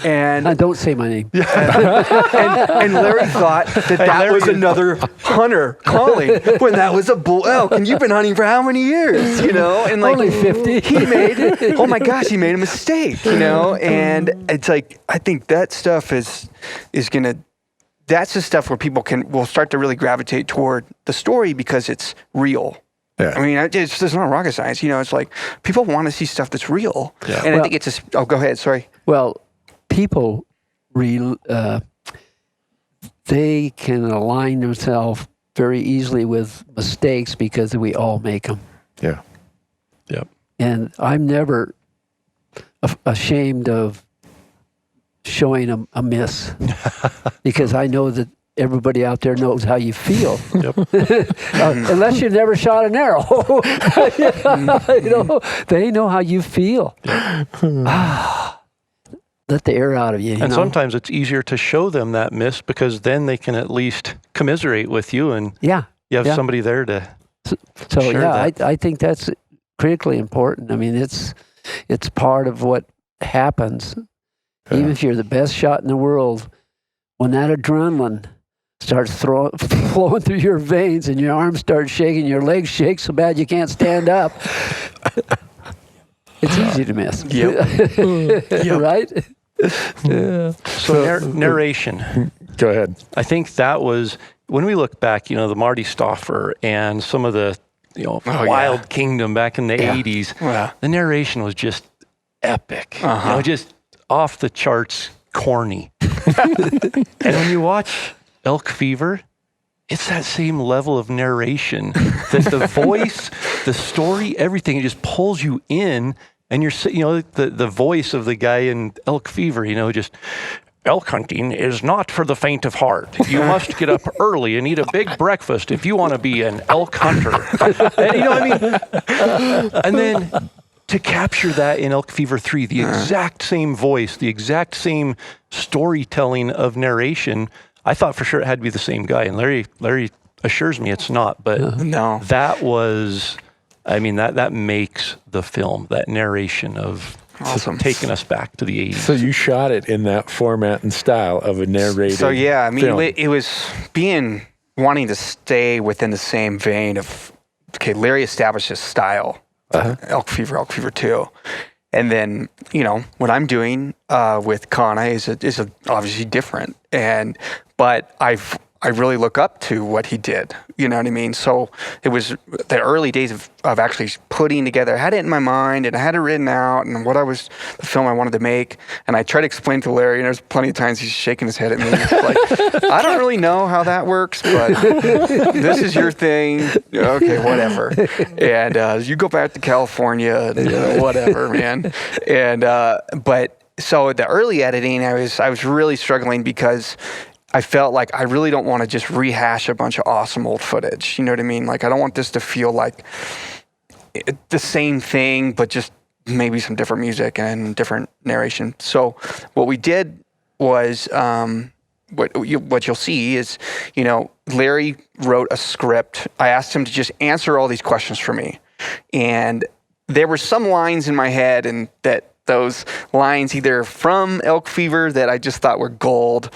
And don't say my name. and Larry thought that was another hunter calling when that was a bull elk. And you've been hunting for how many years, And like only 50. He made a mistake, And it's like, I think that stuff is gonna. That's the stuff where people will start to really gravitate toward the story because it's real. Yeah. I mean, it's not rocket science. It's like people want to see stuff that's real. Yeah. And I think it's just, go ahead. Sorry. Well, people, they can align themselves very easily with mistakes because we all make them. Yeah. Yep. And I'm never ashamed of showing a miss because I know that everybody out there knows how you feel. Unless you never shot an arrow. They know how you feel. Let the air out of you. And sometimes it's easier to show them that miss because then they can at least commiserate with you, and you have somebody there to share that. I think that's critically important. I mean, it's part of what happens. Even if you're the best shot in the world, when that adrenaline starts flowing through your veins and your arms start shaking, your legs shake so bad you can't stand up, it's easy to miss. Right? Yeah. So narration. Go ahead. I think that was, when we look back, the Marty Stauffer and some of the Wild Kingdom back in the 80s, the narration was just epic. Just off the charts corny. And when you watch Elk Fever, it's that same level of narration that the voice, the story, everything, it just pulls you in, and you're the voice of the guy in Elk Fever, just elk hunting is not for the faint of heart. You must get up early and eat a big breakfast if you want to be an elk hunter. And, and then to capture that in Elk Fever 3, the exact same voice, the exact same storytelling of narration, I thought for sure it had to be the same guy. And Larry assures me it's not, but No. that was, I mean, that makes the film, that narration of Awesome. taking us back to the 80s. So you shot it in that format and style of a narrated So yeah, I mean, film. it was wanting to stay within the same vein of, okay, Larry established his style, Elk Fever 2. And then, what I'm doing with Kana is obviously different. But I really look up to what he did. You know what I mean? So it was the early days of actually putting together. I had it in my mind and I had it written out and the film I wanted to make. And I tried to explain to Larry, and there's plenty of times he's shaking his head at me. Like, I don't really know how that works, but this is your thing. Okay, whatever. And you go back to California, and, whatever, man. And but so the early editing, I was really struggling because I felt like I really don't want to just rehash a bunch of awesome old footage. You know what I mean? Like, I don't want this to feel like the same thing, but just maybe some different music and different narration. So what we did was, what you'll see is, Larry wrote a script. I asked him to just answer all these questions for me. And there were some lines in my head, and those lines either from Elk Fever that I just thought were gold,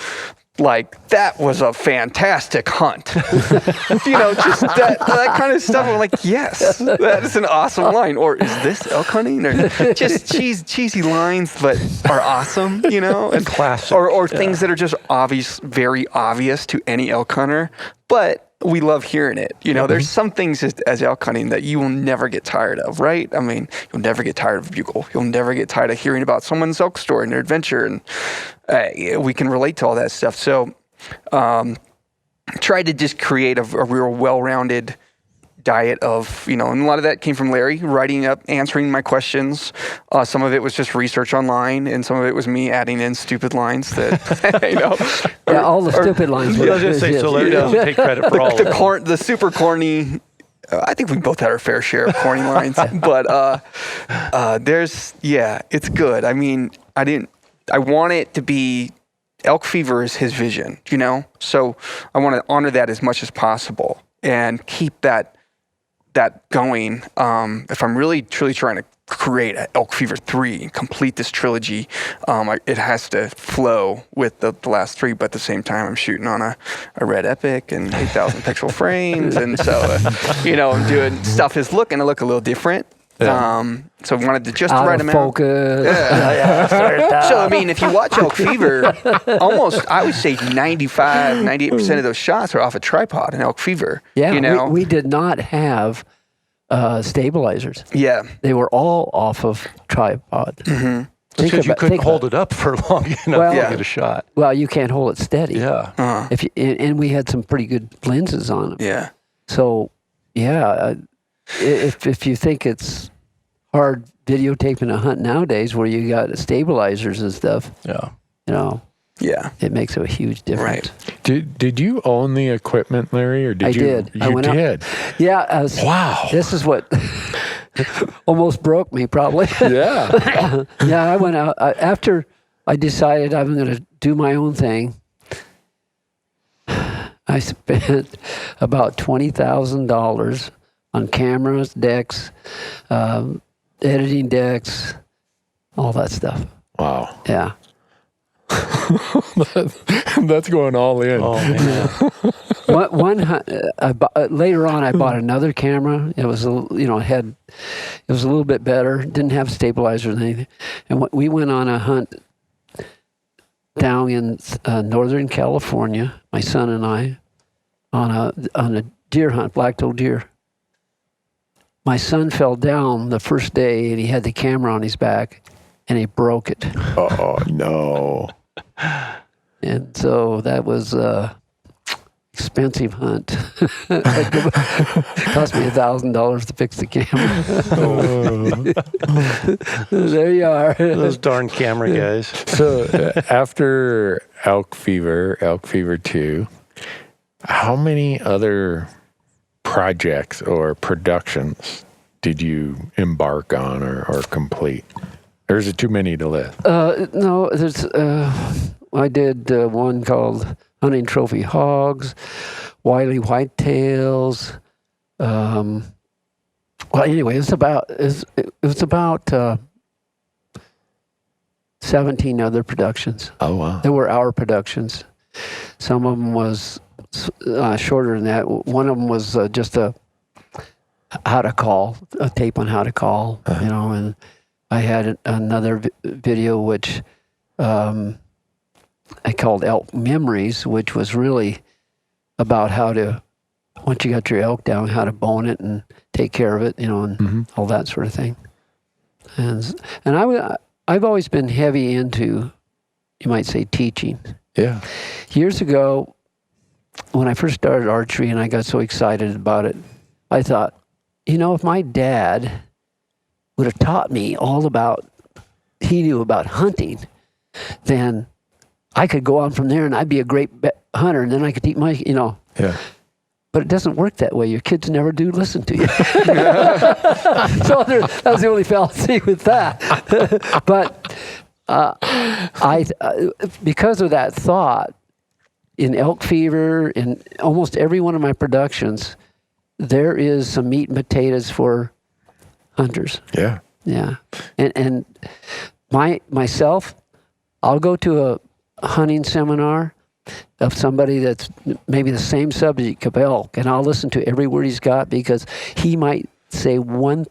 like, that was a fantastic hunt. Just that kind of stuff. I'm like, yes, that is an awesome line. Or is this elk hunting? Or just cheesy lines, but are awesome, and classic. Or things that are just obvious, very obvious to any elk hunter, but we love hearing it. There's some things as elk hunting that you will never get tired of, right? I mean, you'll never get tired of a bugle. You'll never get tired of hearing about someone's elk story and their adventure, and we can relate to all that stuff. So, tried to just create a real well-rounded diet of, and a lot of that came from Larry writing up, answering my questions. Some of it was just research online, and some of it was me adding in stupid lines that, Yeah, all the stupid lines. I was going to say, so Larry doesn't take credit for all of them. The super corny. I think we both had our fair share of corny lines, but it's good. I mean, I want it to be, Elk Fever is his vision, So I want to honor that as much as possible and keep that going. If I'm really truly trying to create an Elk Fever 3 and complete this trilogy, it has to flow with the last three, but at the same time I'm shooting on a Red Epic and 8,000 pixel frames, and so I'm doing stuff is looking to look a little different. Yeah. So I wanted to just Out write of them focus. out. So I mean, if you watch Elk Fever, almost I would say 98% of those shots are off a tripod in Elk Fever. Yeah, we did not have stabilizers. Yeah. They were all off of tripod. Mm-hmm. Because you couldn't hold it up for long enough to get a shot. Well, you can't hold it steady. Yeah. And we had some pretty good lenses on them. Yeah. So, if you think it's hard videotaping a hunt nowadays where you got stabilizers and stuff, Yeah. it makes a huge difference. Right. Did you own the equipment, Larry, or did I you? did. You I went out- did. Yeah. Wow. This is what almost broke me, probably. Yeah. Yeah, I went out after I decided I'm going to do my own thing. I spent about $20,000 on cameras, decks, editing decks, all that stuff. Wow. Yeah. That's going all in. Oh, man. Later on, I bought another camera. It was it was a little bit better. Didn't have stabilizers or anything. And we went on a hunt down in Northern California, my son and I, on a deer hunt, black-tailed deer. My son fell down the first day, and he had the camera on his back, and he broke it. Oh, no. And so that was expensive hunt. It cost me $1,000 to fix the camera. There you are. Those darn camera guys. So after Elk Fever 2, how many other projects or productions did you embark on or complete? Or is it too many to list? No, there's. I did one called Hunting Trophy Hogs, Wily Whitetails. Well, anyway, it was about 17 other productions. Oh, wow. There were our productions. Some of them was shorter than that. One of them was just a tape on how to call, and I had another video which I called Elk Memories, which was really about how to, once you got your elk down, how to bone it and take care of it, and all that sort of thing. And I've always been heavy into, you might say, teaching. Yeah. Years ago, when I first started archery and I got so excited about it, I thought, if my dad would have taught me all he knew about hunting, then I could go on from there and I'd be a great hunter, and then I could teach my, Yeah. But it doesn't work that way. Your kids never do listen to you. So that was the only fallacy with that. But because of that thought, in Elk Fever, in almost every one of my productions, there is some meat and potatoes for hunters. Yeah. Yeah. And myself, I'll go to a hunting seminar of somebody that's maybe the same subject of elk, and I'll listen to every word he's got, because he might say one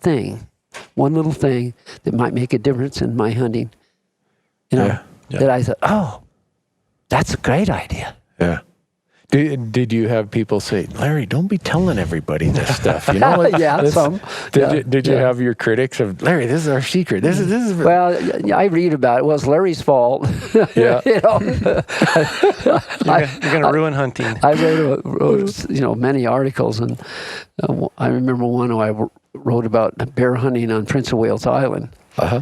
little thing that might make a difference in my hunting. That I thought, oh, that's a great idea. Yeah. Did you have people say, Larry, don't be telling everybody this stuff? Some. Did you have your critics of, Larry, this is our secret. This is. Well, I read about it. Well, it's Larry's fault. Yeah. You're going to ruin hunting. I wrote many articles, and I remember one I wrote about bear hunting on Prince of Wales Island. Uh-huh.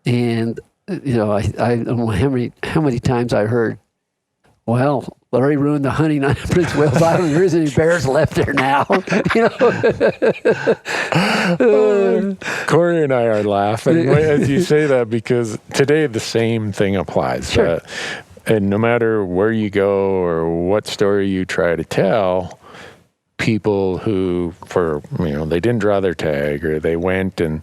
And I don't know how many times I heard, well, Larry ruined the hunting on Prince of Wales Island. There isn't any bears left there now. Corey and I are laughing as you say that, because today the same thing applies. Sure. And no matter where you go or what story you try to tell, people who, they didn't draw their tag, or they went and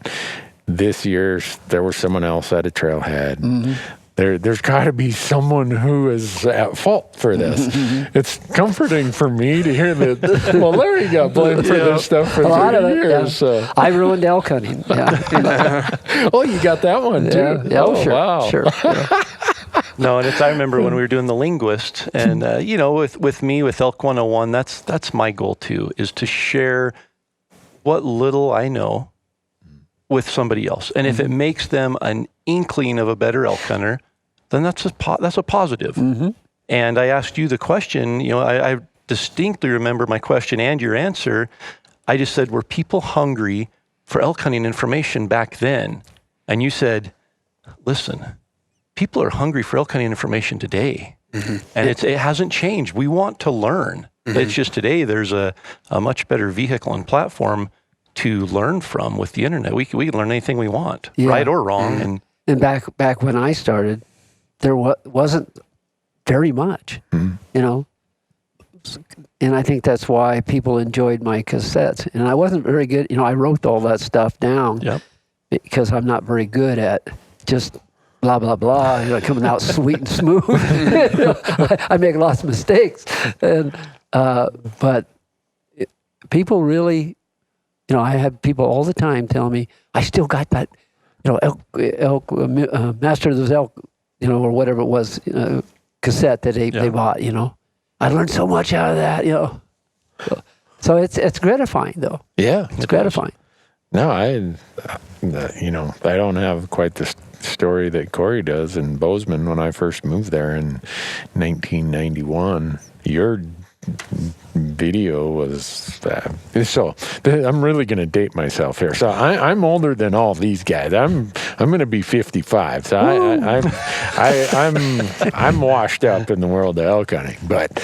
this year there was someone else at a trailhead. Mm-hmm. There's got to be someone who is at fault for this. It's comforting for me to hear that, well, Larry got blamed for this stuff for 30 years. Yeah. So. I ruined elk hunting. Yeah. Oh, you got that one too? Yeah, sure. Wow. Sure. Yeah. No, and I remember when we were doing The Linguist, and with me, with Elk 101, that's my goal too, is to share what little I know with somebody else. And if it makes them an inkling of a better elk hunter, then that's a positive. Mm-hmm. And I asked you the question, I distinctly remember my question and your answer. I just said, were people hungry for elk hunting information back then? And you said, listen, people are hungry for elk hunting information today. Mm-hmm. And it hasn't changed. We want to learn. Mm-hmm. It's just today there's a much better vehicle and platform to learn from with the internet. We can learn anything we want, right or wrong. Mm-hmm. And back when I started, there wasn't very much, And I think that's why people enjoyed my cassettes. And I wasn't very good. I wrote all that stuff down because I'm not very good at just blah, blah, blah, coming out sweet and smooth. I make lots of mistakes. But people really, I have people all the time tell me, I still got that, elk Master of the Elk, or whatever it was, cassette that they bought, I learned so much out of that, So it's gratifying, though. Yeah. It's gratifying. No, I don't have quite the story that Corey does in Bozeman. When I first moved there in 1991, your video was so I'm really going to date myself here. So I'm older than all these guys. I'm I'm going to be 55, so I'm washed up in the world of elk hunting. But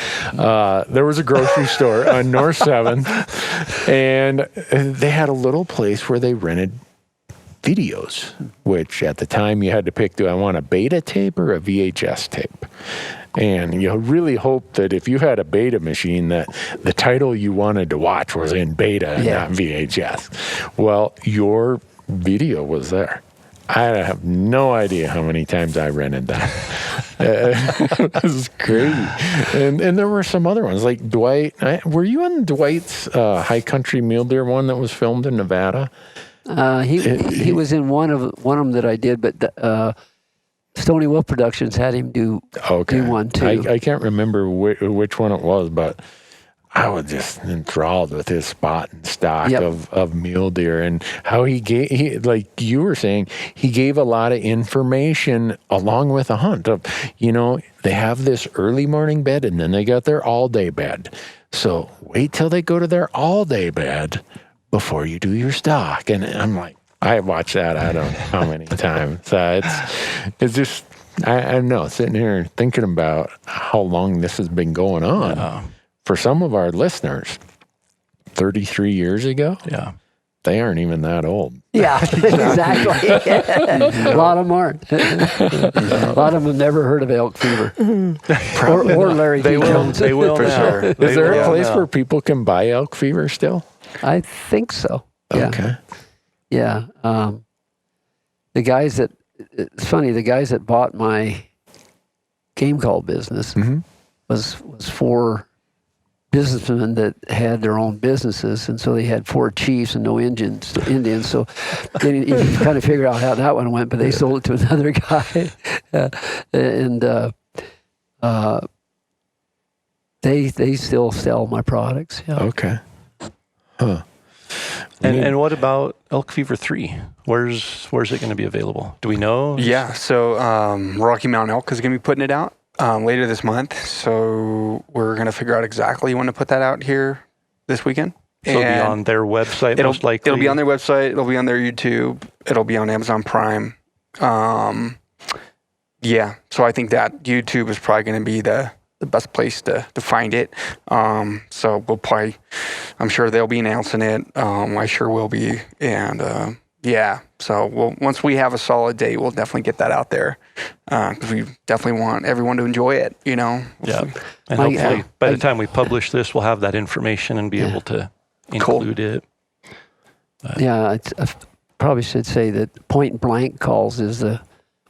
there was a grocery store on North 7th, and they had a little place where they rented videos, which at the time you had to pick, do I want a beta tape or a VHS tape? And you really hope that if you had a beta machine that the title you wanted to watch was in beta and not VHS. Well, your video was there. I have no idea how many times I rented that. It was crazy. And there were some other ones, like Dwight. Were you on Dwight's High Country Mule Deer one that was filmed in Nevada? He was in one of them that I did, but Stony Wolf Productions had him do one too. I can't remember which one it was, but I was just enthralled with his spot and stock of mule deer, and how he like you were saying, he gave a lot of information along with a hunt of, they have this early morning bed and then they got their all day bed. So wait till they go to their all day bed before you do your stock. And I'm like, I watched that I don't know how many times. It's just, I don't know, sitting here thinking about how long this has been going on. For some of our listeners, 33 years ago, they aren't even that old. Yeah, exactly. A lot of them aren't. A lot of them have never heard of elk fever. or Larry D. Jones. They will For now. sure. Is there a place where people can buy elk fever still? I think so. Yeah. Okay. Yeah. It's funny, the guys that bought my game call business was 4 businessmen that had their own businesses, and so they had 4 chiefs and no Indians. So then you kind of figure out how that one went, but they sold it to another guy. They still sell my products. Yeah. Okay. Huh. And what about Elk Fever 3? Where's it going to be available? Do we know? Yeah, so Rocky Mountain Elk is going to be putting it out later this month. So we're going to figure out exactly when to put that out here this weekend. So it'll be on their website, most likely? It'll be on their website. It'll be on their YouTube. It'll be on Amazon Prime. Yeah, so I think that YouTube is probably going to be the best place to find it. So we'll probably, I'm sure they'll be announcing it. I sure will be. And so once we have a solid date, we'll definitely get that out there, because we definitely want everyone to enjoy it, Yeah. And hopefully by the time we publish this, we'll have that information and be able to include it. I probably should say that Point Blank Calls is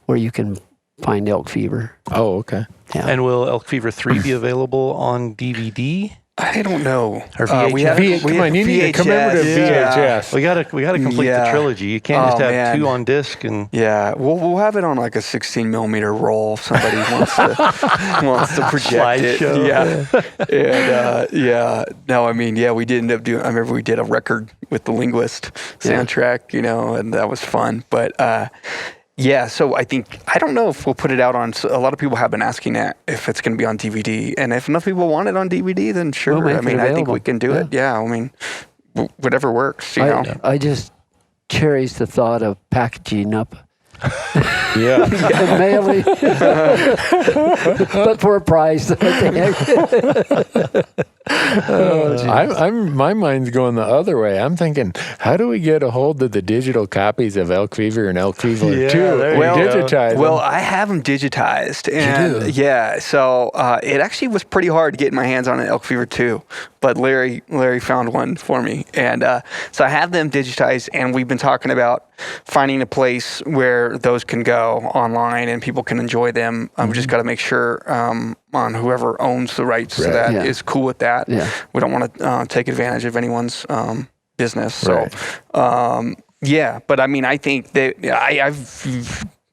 where you can find elk fever. Oh, okay. Yeah. And will Elk Fever 3 be available on DVD? I don't know. Or VHS? Come on, you need to come over to VHS. We gotta complete the trilogy. You can't just have 2 on disc and. Yeah, we'll have it on like a 16 millimeter roll if somebody wants to project it. Yeah. And no, I mean, we did end up doing. I remember we did a record with the Linguist soundtrack, and that was fun. But so I don't know if we'll put it out on. A lot of people have been asking that if it's going to be on DVD, and if enough people want it on DVD, then sure. We'll I mean, I think we can do it. Yeah, I mean, whatever works. You know. I just cherish the thought of packaging up. Yeah. And mailing, but for a price. My mind's going the other way. I'm thinking, how do we get a hold of the digital copies of Elk Fever and Elk Fever 2? Digitize them. Well, I have them digitized, and so it actually was pretty hard to get my hands on an Elk Fever 2, but Larry found one for me, and so I have them digitized, and we've been talking about finding a place where those can go online and people can enjoy them. We just got to make sure on whoever owns the rights to that is cool with that. Yeah. We don't want to take advantage of anyone's business. So, but I mean, I think that I've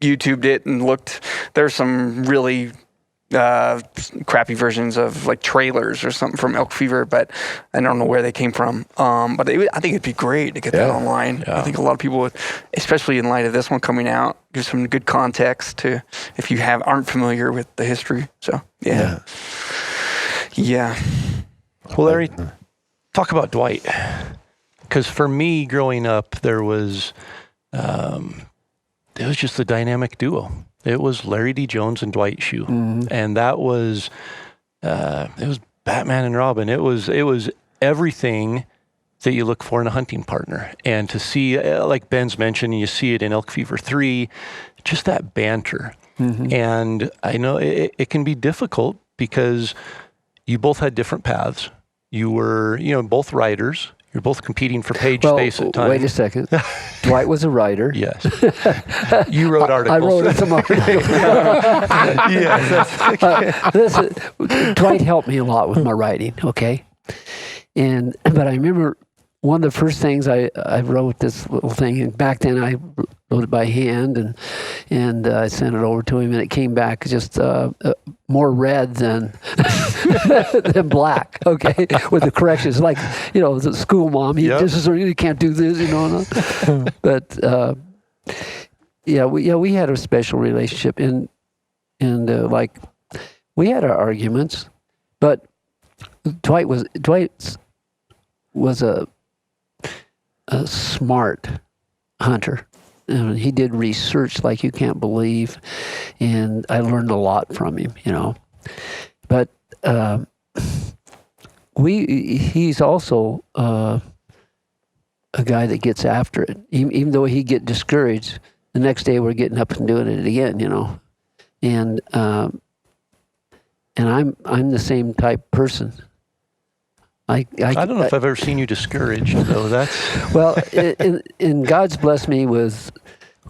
YouTubed it and looked. There's some really crappy versions of like trailers or something from Elk Fever, but I don't know where they came from. But I think it'd be great to get that online. I think a lot of people would, especially in light of this one coming out, give some good context to if you aren't familiar with the history. So yeah. Well, Larry, talk about Dwight, because for me growing up, there was it was just the dynamic duo. It was Larry D. Jones and Dwight Schrute. Mm-hmm. And that was, it was Batman and Robin. It was everything that you look for in a hunting partner. And to see, like Ben's mentioned, you see it in Elk Fever 3, just that banter. Mm-hmm. And I know it can be difficult because you both had different paths. You were, both writers. You're both competing for page space at times. Wait a second. Dwight was a writer. Yes. You wrote articles. I wrote some articles. Yes. Listen, Dwight helped me a lot with my writing, okay? But I remember one of the first things I wrote this little thing, and back then I wrote it by hand, and I sent it over to him, and it came back just more red than than black. Okay, with the corrections, like the school mom. This is you can't do this, But we had a special relationship, and like we had our arguments, but Dwight was a smart hunter. And he did research like you can't believe, and I learned a lot from him, But he's also a guy that gets after it. Even though he'd get discouraged, the next day we're getting up and doing it again, And I'm the same type person. I don't know if I've ever seen you discouraged, though. That's well, and God's blessed me with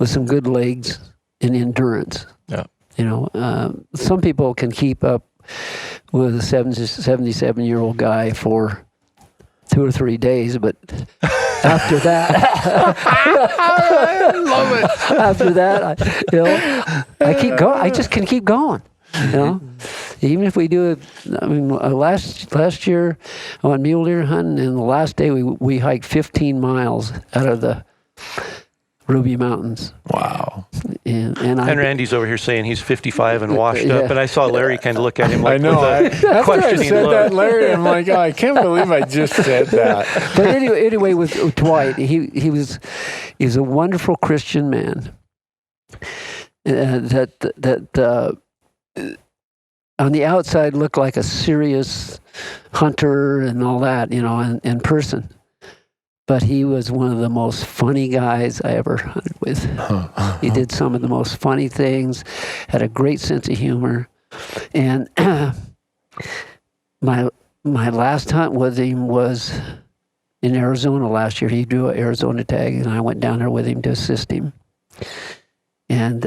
some good legs and endurance. Yeah. Some people can keep up with a 77-year-old guy for 2 or 3 days, but after that, I love it. After that, I keep going. I just can keep going. Even if we do it, last year I went mule deer hunting, and the last day we hiked 15 miles out of the Ruby Mountains. Wow. And Randy's over here saying he's 55 and washed up, and I saw Larry kind of look at him like, I know. After I said look. that, Larry, I'm like, I can't believe I just said that. But anyway, with Dwight, he was a wonderful Christian man. That on the outside looked like a serious hunter and all that, in person. But he was one of the most funny guys I ever hunted with. He did some of the most funny things, had a great sense of humor. And my last hunt with him was in Arizona last year. He drew an Arizona tag, and I went down there with him to assist him. And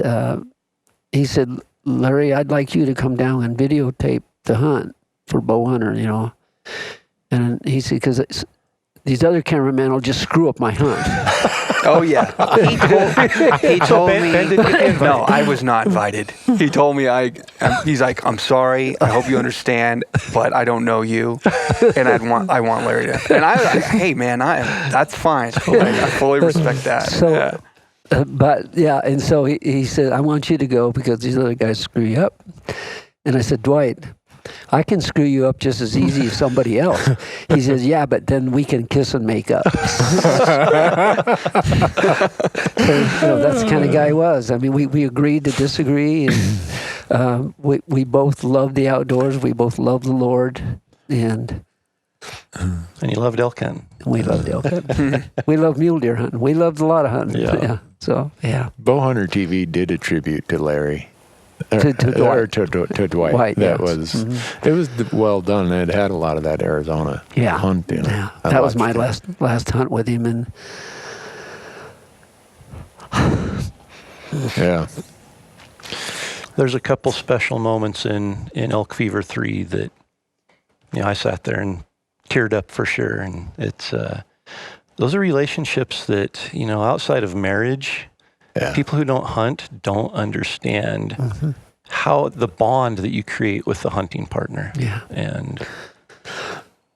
he said, Larry, I'd like you to come down and videotape the hunt for Bow Hunter, And he said, because these other cameramen will just screw up my hunt. Oh, yeah. He told me. No, I was not invited. He told me, he's like, I'm sorry. I hope you understand, but I don't know you. And I want Larry to. And hey, man, that's fine. I fully respect that. So, yeah. And so he said, I want you to go because these other guys screw you up. And I said, Dwight, I can screw you up just as easy as somebody else. He says, yeah, but then we can kiss and make up. So, that's the kind of guy he was. I mean, we agreed to disagree, and we both loved the outdoors. We both loved the Lord, and you loved elk hunting. We loved elk hunting. We loved mule deer hunting. We loved a lot of hunting. Yeah. So, yeah. Bow Hunter TV did a tribute to Larry. To Dwight. To Dwight. That was, it was well done. It had a lot of that Arizona hunt in it. Yeah. That was my last hunt with him. And yeah. There's a couple special moments in Elk Fever 3 that, I sat there and teared up for sure. And it's, those are relationships that, outside of marriage, people who don't hunt don't understand how the bond that you create with the hunting partner. Yeah. And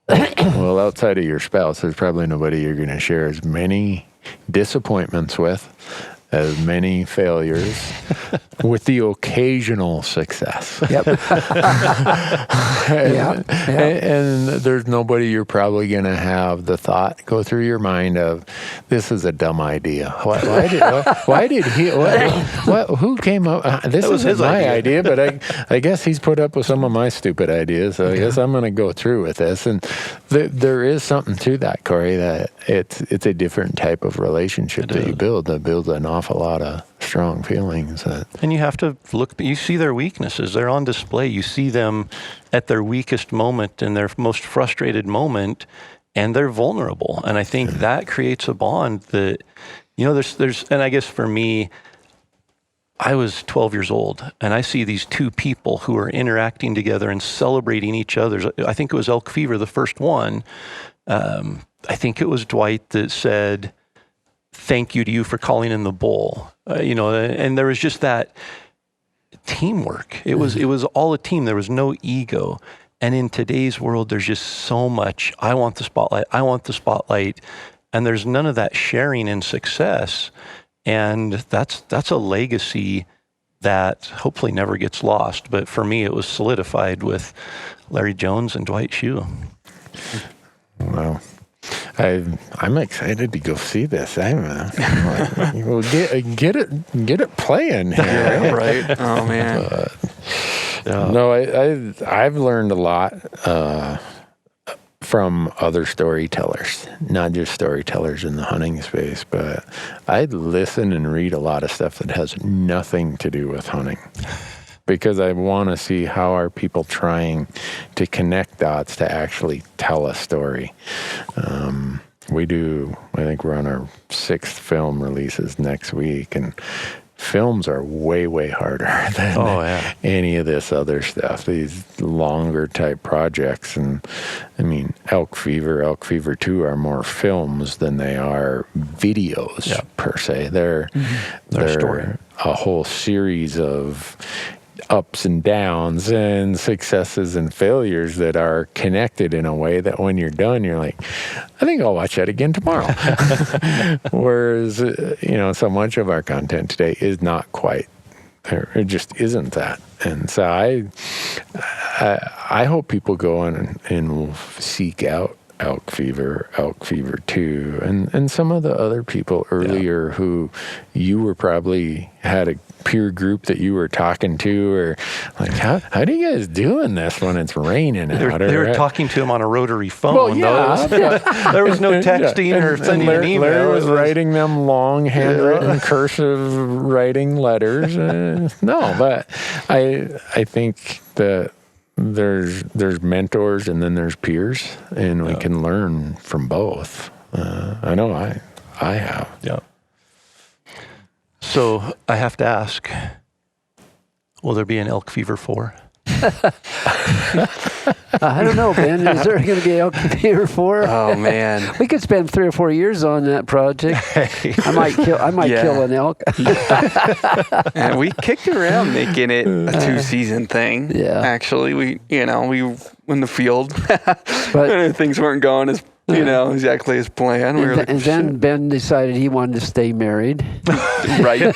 well, outside of your spouse, there's probably nobody you're going to share as many disappointments with, as many failures with the occasional success. Yep. And there's nobody you're probably going to have the thought go through your mind of, this is a dumb idea. Why did he, who came up? This isn't my idea, but I guess he's put up with some of my stupid ideas, so I guess I'm going to go through with this. And there is something to that, Corey, that it's a different type of relationship that you build that builds an awful lot of strong feelings. And you have to look, you see their weaknesses. They're on display. You see them at their weakest moment and their most frustrated moment, and they're vulnerable. And I think that creates a bond that, there's, and I guess for me, I was 12 years old, and I see these two people who are interacting together and celebrating each other's. I think it was Elk Fever, the first one. I think it was Dwight that said, "Thank you to you for calling in the bull." And there was just that teamwork. It was all a team. There was no ego. And in today's world, there's just so much. I want the spotlight. And there's none of that sharing in success. And that's a legacy that hopefully never gets lost. But for me, it was solidified with Larry Jones and Dwight Schue. Wow. I'm excited to go see this. Well, get it playing here. Yeah, right? Oh, man. No, I've learned a lot from other storytellers, not just storytellers in the hunting space, but I listen and read a lot of stuff that has nothing to do with hunting, because I want to see how are people trying to connect dots to actually tell a story. I think we're on our 6th film releases next week, and films are way, way harder than any of this other stuff, these longer type projects. And I mean, Elk Fever 2 are more films than they are videos per se. They're a whole series of ups and downs and successes and failures that are connected in a way that when you're done, you're like, I think I'll watch that again tomorrow. Whereas, so much of our content today is not quite, it just isn't that. And so I hope people go on and seek out Elk Fever 2, and some of the other people earlier who you were probably had a peer group that you were talking to, or like, how do you guys doing this when it's raining out? They were talking to him on a rotary phone. Well, there was no texting or sending an email. Larry was writing them long handwritten cursive writing letters. No, but I think that there's mentors and then there's peers, and we can learn from both. I know I have. Yeah. So I have to ask, will there be an Elk Fever 4? I don't know, Ben. Is there going to be Elk Fever 4? Oh, man. We could spend 3 or 4 years on that project. I might kill an elk. And we kicked around making it a 2-season thing. Yeah. Actually, we in the field, but things weren't going as exactly as planned. And then Ben decided he wanted to stay married. Right.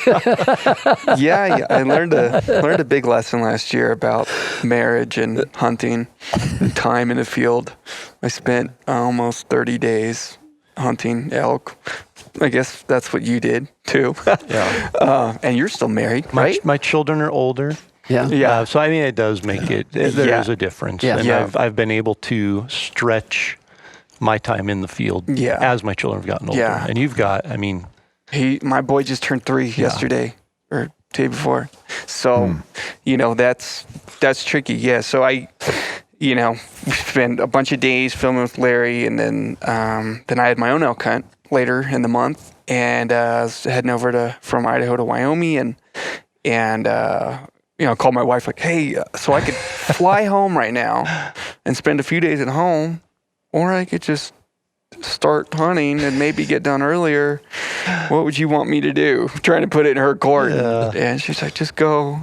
Yeah. I learned a big lesson last year about marriage and hunting and time in the field. I spent almost 30 days hunting elk. I guess that's what you did too. Yeah. And you're still married, right? My children are older. Yeah. So I mean, it does make it. There is a difference. Yeah. And I've been able to stretch my time in the field as my children have gotten older. Yeah. And you've got, my boy just turned 3 yesterday or day before. So, that's tricky. Yeah. So I spent a bunch of days filming with Larry, and then I had my own elk hunt later in the month, and I was heading over from Idaho to Wyoming, and called my wife like, hey, so I could fly home right now and spend a few days at home, or I could just start hunting and maybe get done earlier. What would you want me to do? Trying to put it in her court. Yeah. And she's like, just go.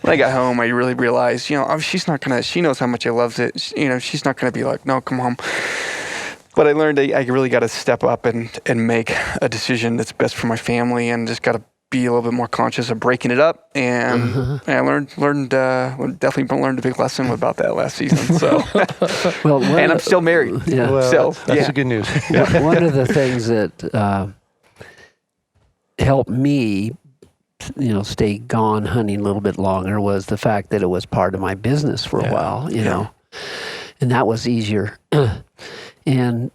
When I got home, I really realized, she's not going to, she knows how much I love it. She's not going to be like, no, come home. But I learned I really got to step up and make a decision that's best for my family, and just got to be a little bit more conscious of breaking it up, and I definitely learned a big lesson about that last season. So, Well, and I'm still married. Yeah. Well, So, that's yeah. the good news. One of the things that helped me, stay gone hunting a little bit longer was the fact that it was part of my business for a while, you know, and that was easier. And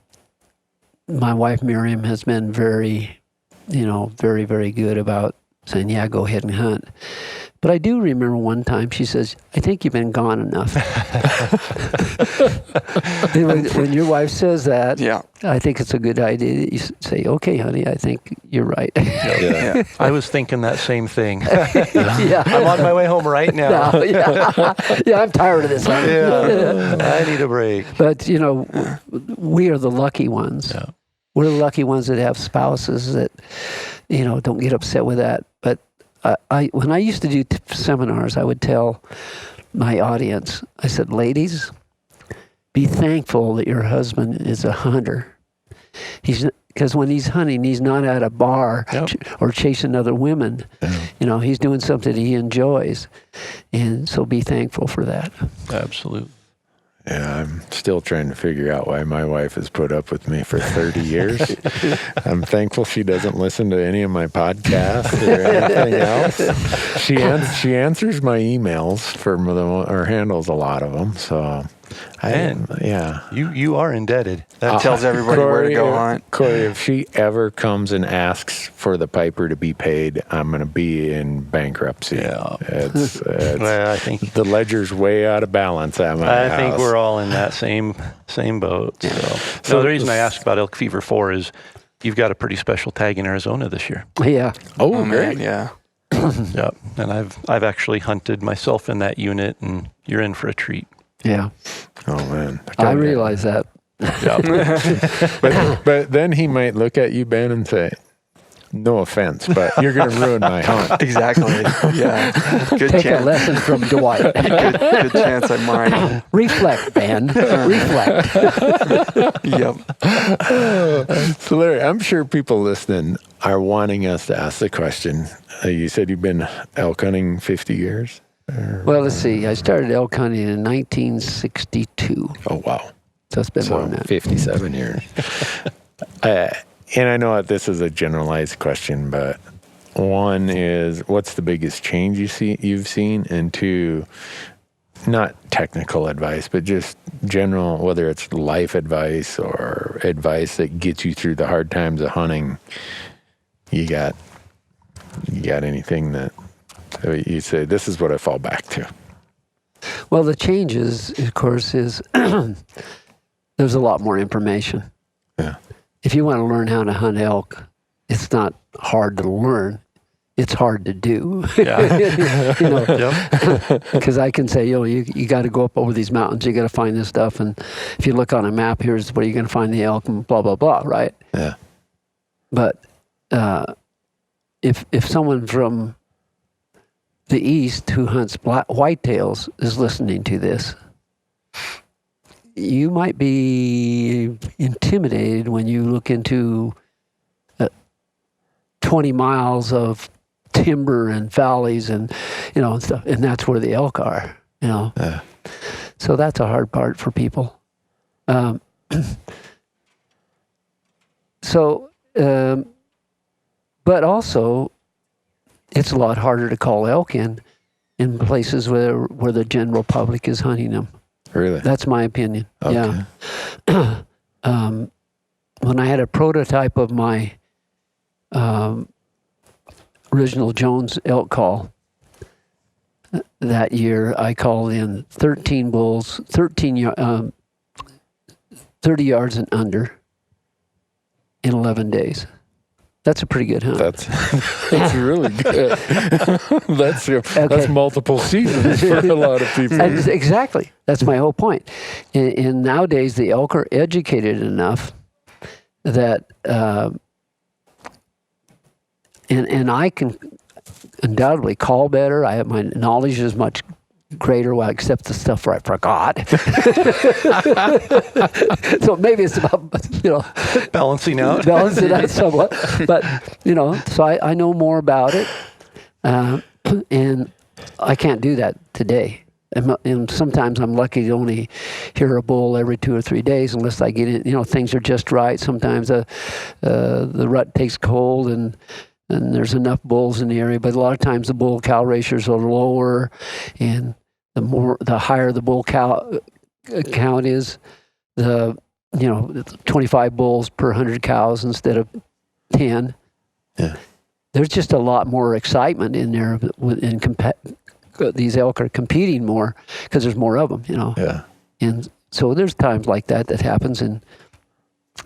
my wife Miriam has been very, very, very good about saying, yeah, go ahead and hunt. But I do remember one time she says, I think you've been gone enough. when your wife says that, Yeah. I think it's a good idea that you say, okay, honey, I think you're right. Yeah. I was thinking that same thing. Yeah. I'm on my way home right now. No, yeah, I'm tired of this. I need a break. But, we are the lucky ones. Yeah. We're the lucky ones that have spouses that, don't get upset with that. But when I used to do seminars, I would tell my audience, I said, ladies, be thankful that your husband is a hunter. Because when he's hunting, he's not at a bar or chasing other women. He's doing something he enjoys. And so be thankful for that. Absolutely. Yeah, I'm still trying to figure out why my wife has put up with me for 30 years. I'm thankful she doesn't listen to any of my podcasts or anything else. She answers my emails or handles a lot of them. So, You are indebted. That tells everybody where to go hunt. Corey, if she ever comes and asks for the piper to be paid, I'm going to be in bankruptcy. Yeah. It's Well, I think the ledger's way out of balance at my house. I think we're all in that same boat. So the reason I asked about Elk Fever 4 is you've got a pretty special tag in Arizona this year. Yeah. Oh, great. Man, yeah. Yep. And I've actually hunted myself in that unit, and you're in for a treat. Yeah. Oh, man. I realize that. But then he might look at you, Ben, and say, no offense, but you're going to ruin my hunt. Exactly. Yeah. Good Take chance. a lesson from Dwight. Good chance I might. Reflect, Ben. Reflect. Yep. So, Larry, I'm sure people listening are wanting us to ask the question. You said you've been elk hunting 50 years? Well, let's see. I started elk hunting in 1962. Oh, wow. So it's been more So than that. 57 years. And I know that this is a generalized question, but one is, what's the biggest change you've seen? And two, not technical advice, but just general, whether it's life advice or advice that gets you through the hard times of hunting. You got anything that you say, this is what I fall back to? Well, the changes, of course, is there's a lot more information. Yeah. If you want to learn how to hunt elk, it's not hard to learn. It's hard to do. Because I can say, you got to go up over these mountains. You got to find this stuff. And if you look on a map, here's where you're going to find the elk and blah, blah, blah, right? Yeah. But if someone from the East who hunts whitetails is listening to this, you might be intimidated when you look into 20 miles of timber and valleys and and stuff, and that's where the elk are. Yeah. So that's a hard part for people. But also, it's a lot harder to call elk in places where the general public is hunting them. Really? That's my opinion. Okay. Yeah. When I had a prototype of my original Jones elk call that year, I called in 13 bulls, 30 yards and under in 11 days. That's a pretty good hunt. That's really good. That's multiple seasons for a lot of people. Exactly. That's my whole point. And nowadays, the elk are educated enough that, and I can undoubtedly call better. My knowledge is much greater, well, except the stuff where I forgot. So maybe it's about, Balancing out. balancing out somewhat. But, so I know more about it. And I can't do that today. And sometimes I'm lucky to only hear a bull every 2 or 3 days unless I get it, things are just right. Sometimes the rut takes hold and there's enough bulls in the area, but a lot of times the bull cow ratios are lower, and the higher the bull cow count is, the 25 bulls per 100 cows instead of 10. Yeah. There's just a lot more excitement in there, these elk are competing more because there's more of them, Yeah. And so there's times like that happens.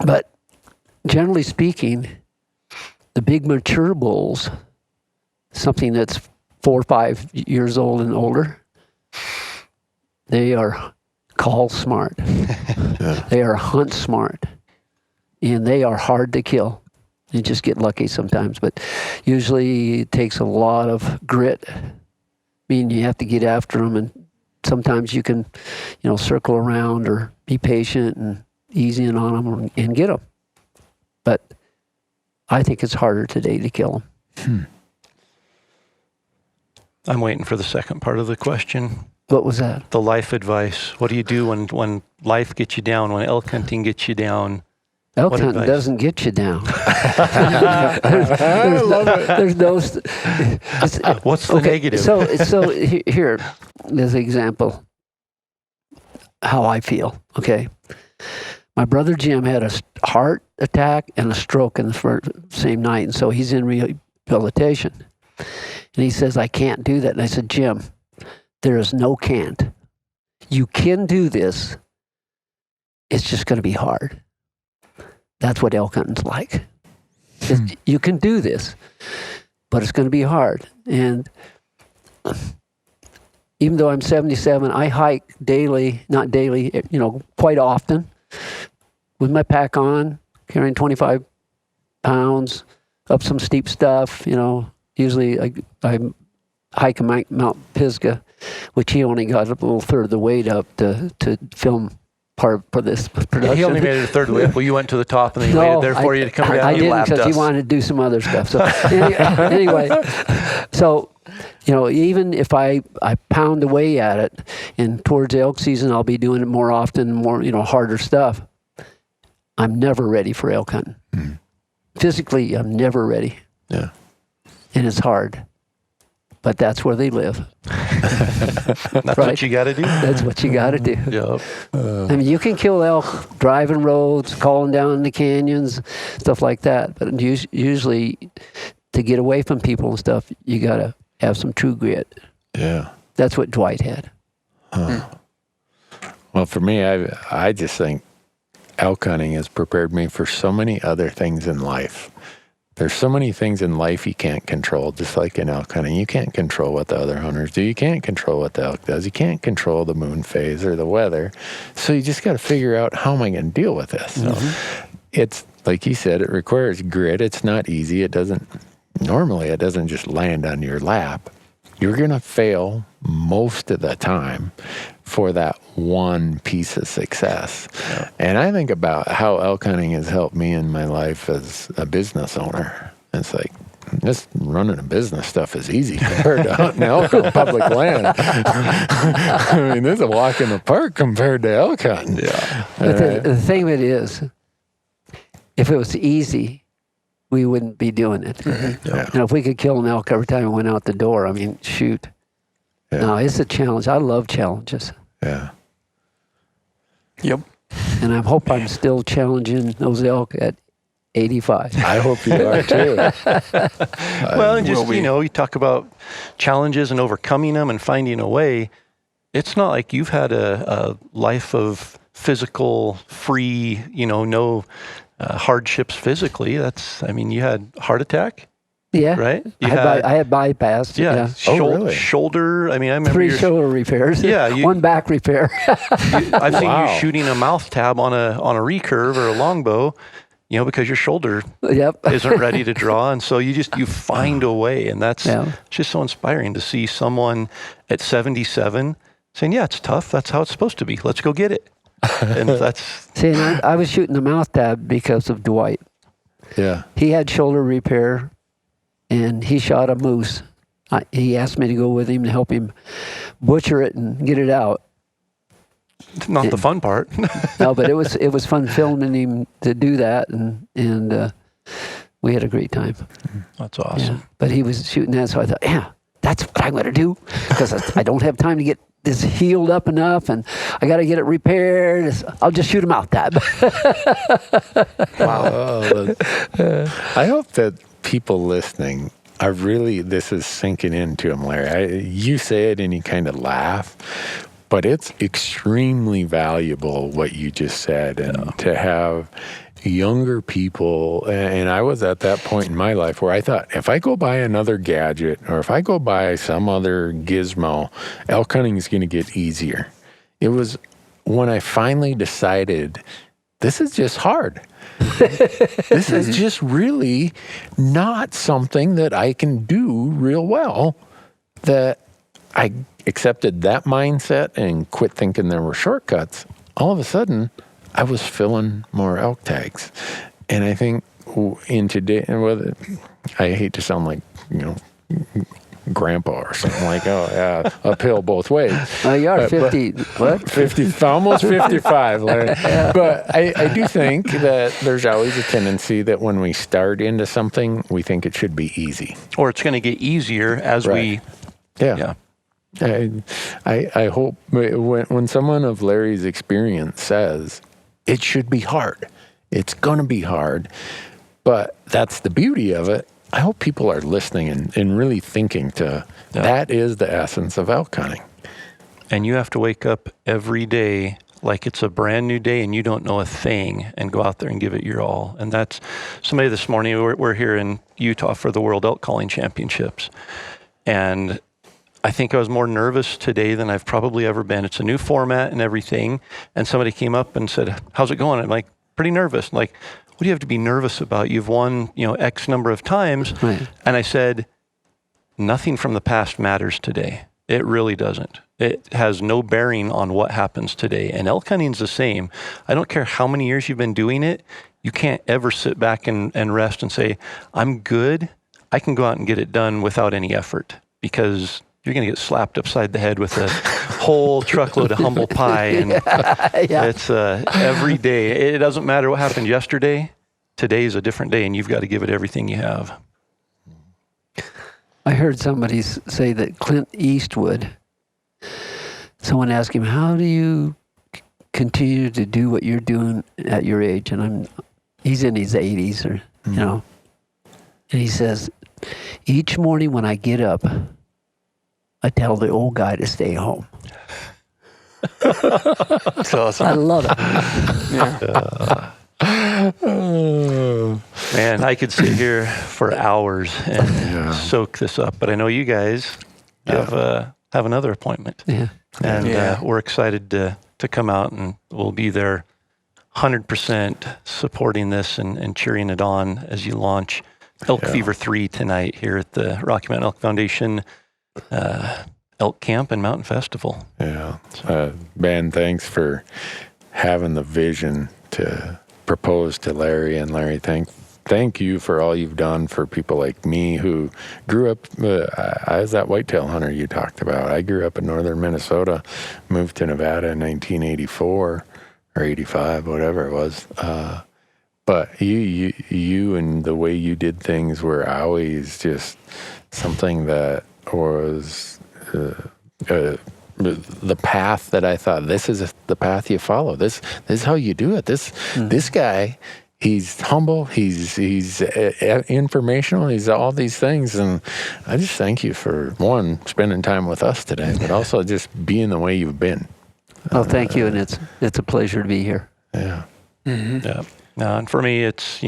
But generally speaking, the big mature bulls, something that's 4 or 5 years old and older, they are call smart. Yeah. They are hunt smart. And they are hard to kill. You just get lucky sometimes. But usually it takes a lot of grit. You have to get after them, and sometimes you can, circle around or be patient and easy in on them and get them. But I think it's harder today to kill them. I'm waiting for the second part of the question. What was that? The life advice. What do you do when life gets you down, when elk hunting gets you down? Elk What hunting advice? doesn't get you down. There's no. What's the negative? So here, there's an example. How I feel. Okay, my brother Jim had a heart attack and a stroke in the same night, and so he's in rehabilitation. And he says, "I can't do that." And I said, "Jim, there is no can't. You can do this. It's just going to be hard." That's what elk hunting's like. You can do this, but it's going to be hard. And even though I'm 77, I hike daily, not daily, quite often, with my pack on, carrying 25 pounds, up some steep stuff. Usually I hike Mount Pisgah, which he only got a little third of the weight up to film part for this production. He only made it a third of the way up. Well, you went to the top and then he waited there for you to come down. I You didn't, lapped because he us. wanted to do some other stuff. So anyway, so even if I pound away at it, and towards elk season I'll be doing it more often, more harder stuff. I'm never ready for elk hunting. Physically, I'm never ready. Yeah. And it's hard. But that's where they live. That's right? what you got to do. That's what you got to do. Yep. You can kill elk driving roads, calling down the canyons, stuff like that. But usually, to get away from people and stuff, you got to have some true grit. Yeah. That's what Dwight had. Well, for me, I just think elk hunting has prepared me for so many other things in life. There's so many things in life you can't control, just like in elk hunting. You can't control what the other hunters do. You can't control what the elk does. You can't control the moon phase or the weather. So you just got to figure out, how am I going to deal with this? It's, like you said, it requires grit. It's not easy. It doesn't just land on your lap. You're going to fail most of the time for that one piece of success. Yeah. And I think about how elk hunting has helped me in my life as a business owner. It's like, just running a business stuff is easy compared to hunting elk on public land. I mean, this is a walk in the park compared to elk hunting. Yeah. But the thing of it is, if it was easy, we wouldn't be doing it. Yeah. If we could kill an elk every time we went out the door, shoot. Yeah. No, it's a challenge. I love challenges. Yeah. Yep. And I hope I'm still challenging those elk at 85. I hope you are too. Well, and just, you talk about challenges and overcoming them and finding a way. It's not like you've had a life of physical free, no hardships physically. You had a heart attack. Yeah. Right? I had bypassed. Yeah. Really? Shoulder. I remember 3 shoulder repairs. Yeah. 1 back repair. I've seen you shooting a mouth tab on a recurve or a longbow. because your shoulder Yep. isn't ready to draw. And so you find a way. And that's Yeah. just so inspiring to see someone at 77 saying, yeah, it's tough. That's how it's supposed to be. Let's go get it. And that's, See, and I was shooting the mouth tab because of Dwight. Yeah. He had shoulder repair, and he shot a moose. He asked me to go with him to help him butcher it and get it out. not the fun part. No, but it was fun filming him to do that, and we had a great time. That's awesome. Yeah. But he was shooting that, so I thought, yeah, that's what I'm going to do, because I don't have time to get this healed up enough, and I got to get it repaired. I'll just shoot him out that. Wow. I hope that people listening are really, this is sinking into them, Larry. You say it and you kind of laugh, but it's extremely valuable what you just said, and to have younger people, and I was at that point in my life where I thought, if I go buy another gadget or if I go buy some other gizmo, elk hunting is going to get easier. It was when I finally decided, this is just hard. This is just really not something that I can do real well, that I accepted that mindset and quit thinking there were shortcuts. All of a sudden, I was filling more elk tags. And I think in today, I hate to sound like, grandpa or something like, oh, yeah, uphill both ways. You are 50, what? 50, almost 55, Larry. But I do think that there's always a tendency that when we start into something, we think it should be easy. Or it's going to get easier as Right. Yeah. I hope when someone of Larry's experience says, it should be hard, it's going to be hard, but that's the beauty of it, I hope people are listening and really thinking that is the essence of elk hunting. And you have to wake up every day like it's a brand new day and you don't know a thing, and go out there and give it your all. And that's somebody this morning, we're here in Utah for the World Elk Calling Championships. And I think I was more nervous today than I've probably ever been. It's a new format and everything. And somebody came up and said, how's it going? I'm like, pretty nervous. Like, what do you have to be nervous about? You've won, X number of times. Right. And I said, nothing from the past matters today. It really doesn't. It has no bearing on what happens today. And elk hunting's the same. I don't care how many years you've been doing it. You can't ever sit back and rest and say, I'm good. I can go out and get it done without any effort, because you're going to get slapped upside the head with a whole truckload of humble pie. And it's every day. It doesn't matter what happened yesterday. Today is a different day, and you've got to give it everything you have. I heard somebody say that Clint Eastwood, someone asked him, how do you continue to do what you're doing at your age? And he's in his 80s, or, and he says, each morning when I get up, I tell the old guy to stay home. That's awesome. I love it. Man, I could sit here for hours and soak this up, but I know you guys have another appointment. Yeah. And we're excited to come out, and we'll be there 100% supporting this and cheering it on as you launch Elk Fever 3 tonight here at the Rocky Mountain Elk Foundation Elk Camp and Mountain Festival. Yeah. Ben, thanks for having the vision to propose to Larry. And Larry, thank you for all you've done for people like me who grew up, I was that whitetail hunter you talked about. I grew up in northern Minnesota, moved to Nevada in 1984 or 85, whatever it was. But you and the way you did things were always just something that was the path that I thought, this is the path you follow. This is how you do it. This guy, he's humble, he's informational, he's all these things. And I just thank you for, one, spending time with us today, but also just being the way you've been. Oh, thank you. And it's a pleasure to be here. Yeah. Mm-hmm. Yeah. And for me, it's,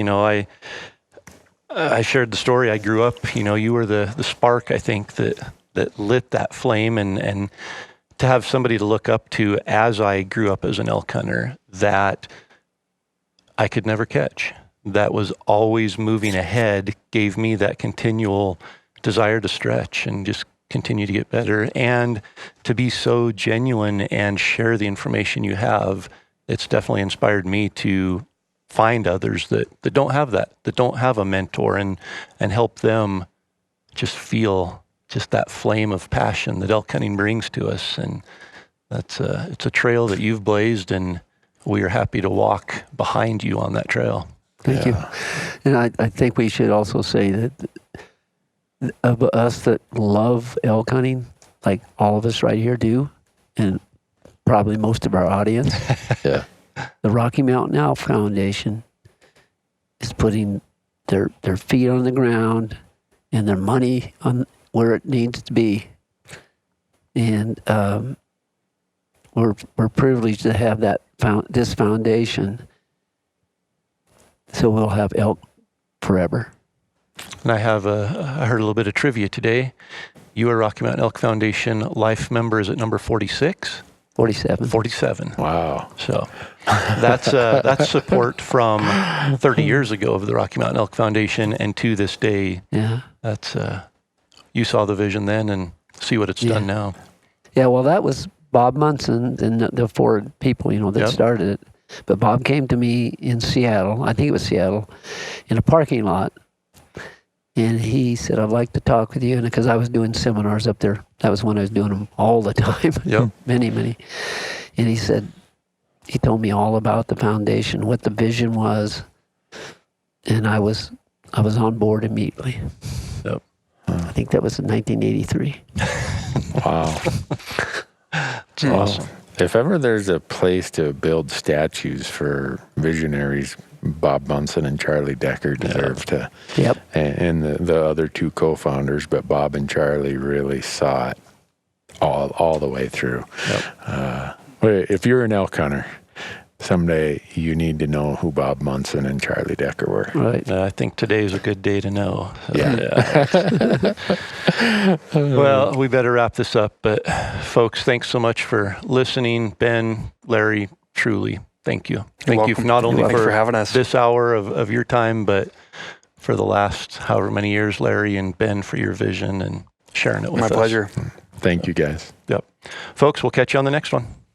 I shared the story. I grew up, you were the spark, I think, that lit that flame, and to have somebody to look up to as I grew up as an elk hunter that I could never catch. that was always moving ahead gave me that continual desire to stretch and just continue to get better, and to be so genuine and share the information you have. It's definitely inspired me to find others that don't have that don't have a mentor, and help them just feel just that flame of passion that elk hunting brings to us. And it's a trail that you've blazed, and we are happy to walk behind you on that trail. Thank you. And I think we should also say that of us that love elk hunting, like all of us right here do, and probably most of our audience, Yeah. the Rocky Mountain Elk Foundation is putting their feet on the ground and their money on where it needs to be. And we're privileged to have this foundation, so we'll have elk forever. And I heard a little bit of trivia today. You are Rocky Mountain Elk Foundation Life member. Is it number 46? 47. 47. Wow. So that's support from 30 years ago of the Rocky Mountain Elk Foundation, and to this day. Yeah. That's you saw the vision then, and see what it's done now. Yeah, well, that was Bob Munson and the four people, that started it. But Bob came to me in Seattle, I think it was Seattle, in a parking lot. And he said, I'd like to talk with you. And because I was doing seminars up there, that was when I was doing them all the time. Yep. many. And he told me all about the foundation, what the vision was. And I was on board immediately. Yep. I think that was in 1983. Wow. It's awesome. If ever there's a place to build statues for visionaries, Bob Munson and Charlie Decker deserve to. Yep. And the other two co-founders, but Bob and Charlie really saw it all the way through. Yep. If you're an elk hunter, someday you need to know who Bob Munson and Charlie Decker were. Right. I think today is a good day to know. So, Yeah. Well, we better wrap this up. But folks, thanks so much for listening. Ben, Larry, truly, thank you. Thank you welcome. not only Thanks for for having us. this hour of your time, but for the last however many years, Larry and Ben, for your vision and sharing it with us. My pleasure. Thank you, guys. Yep. Folks, we'll catch you on the next one.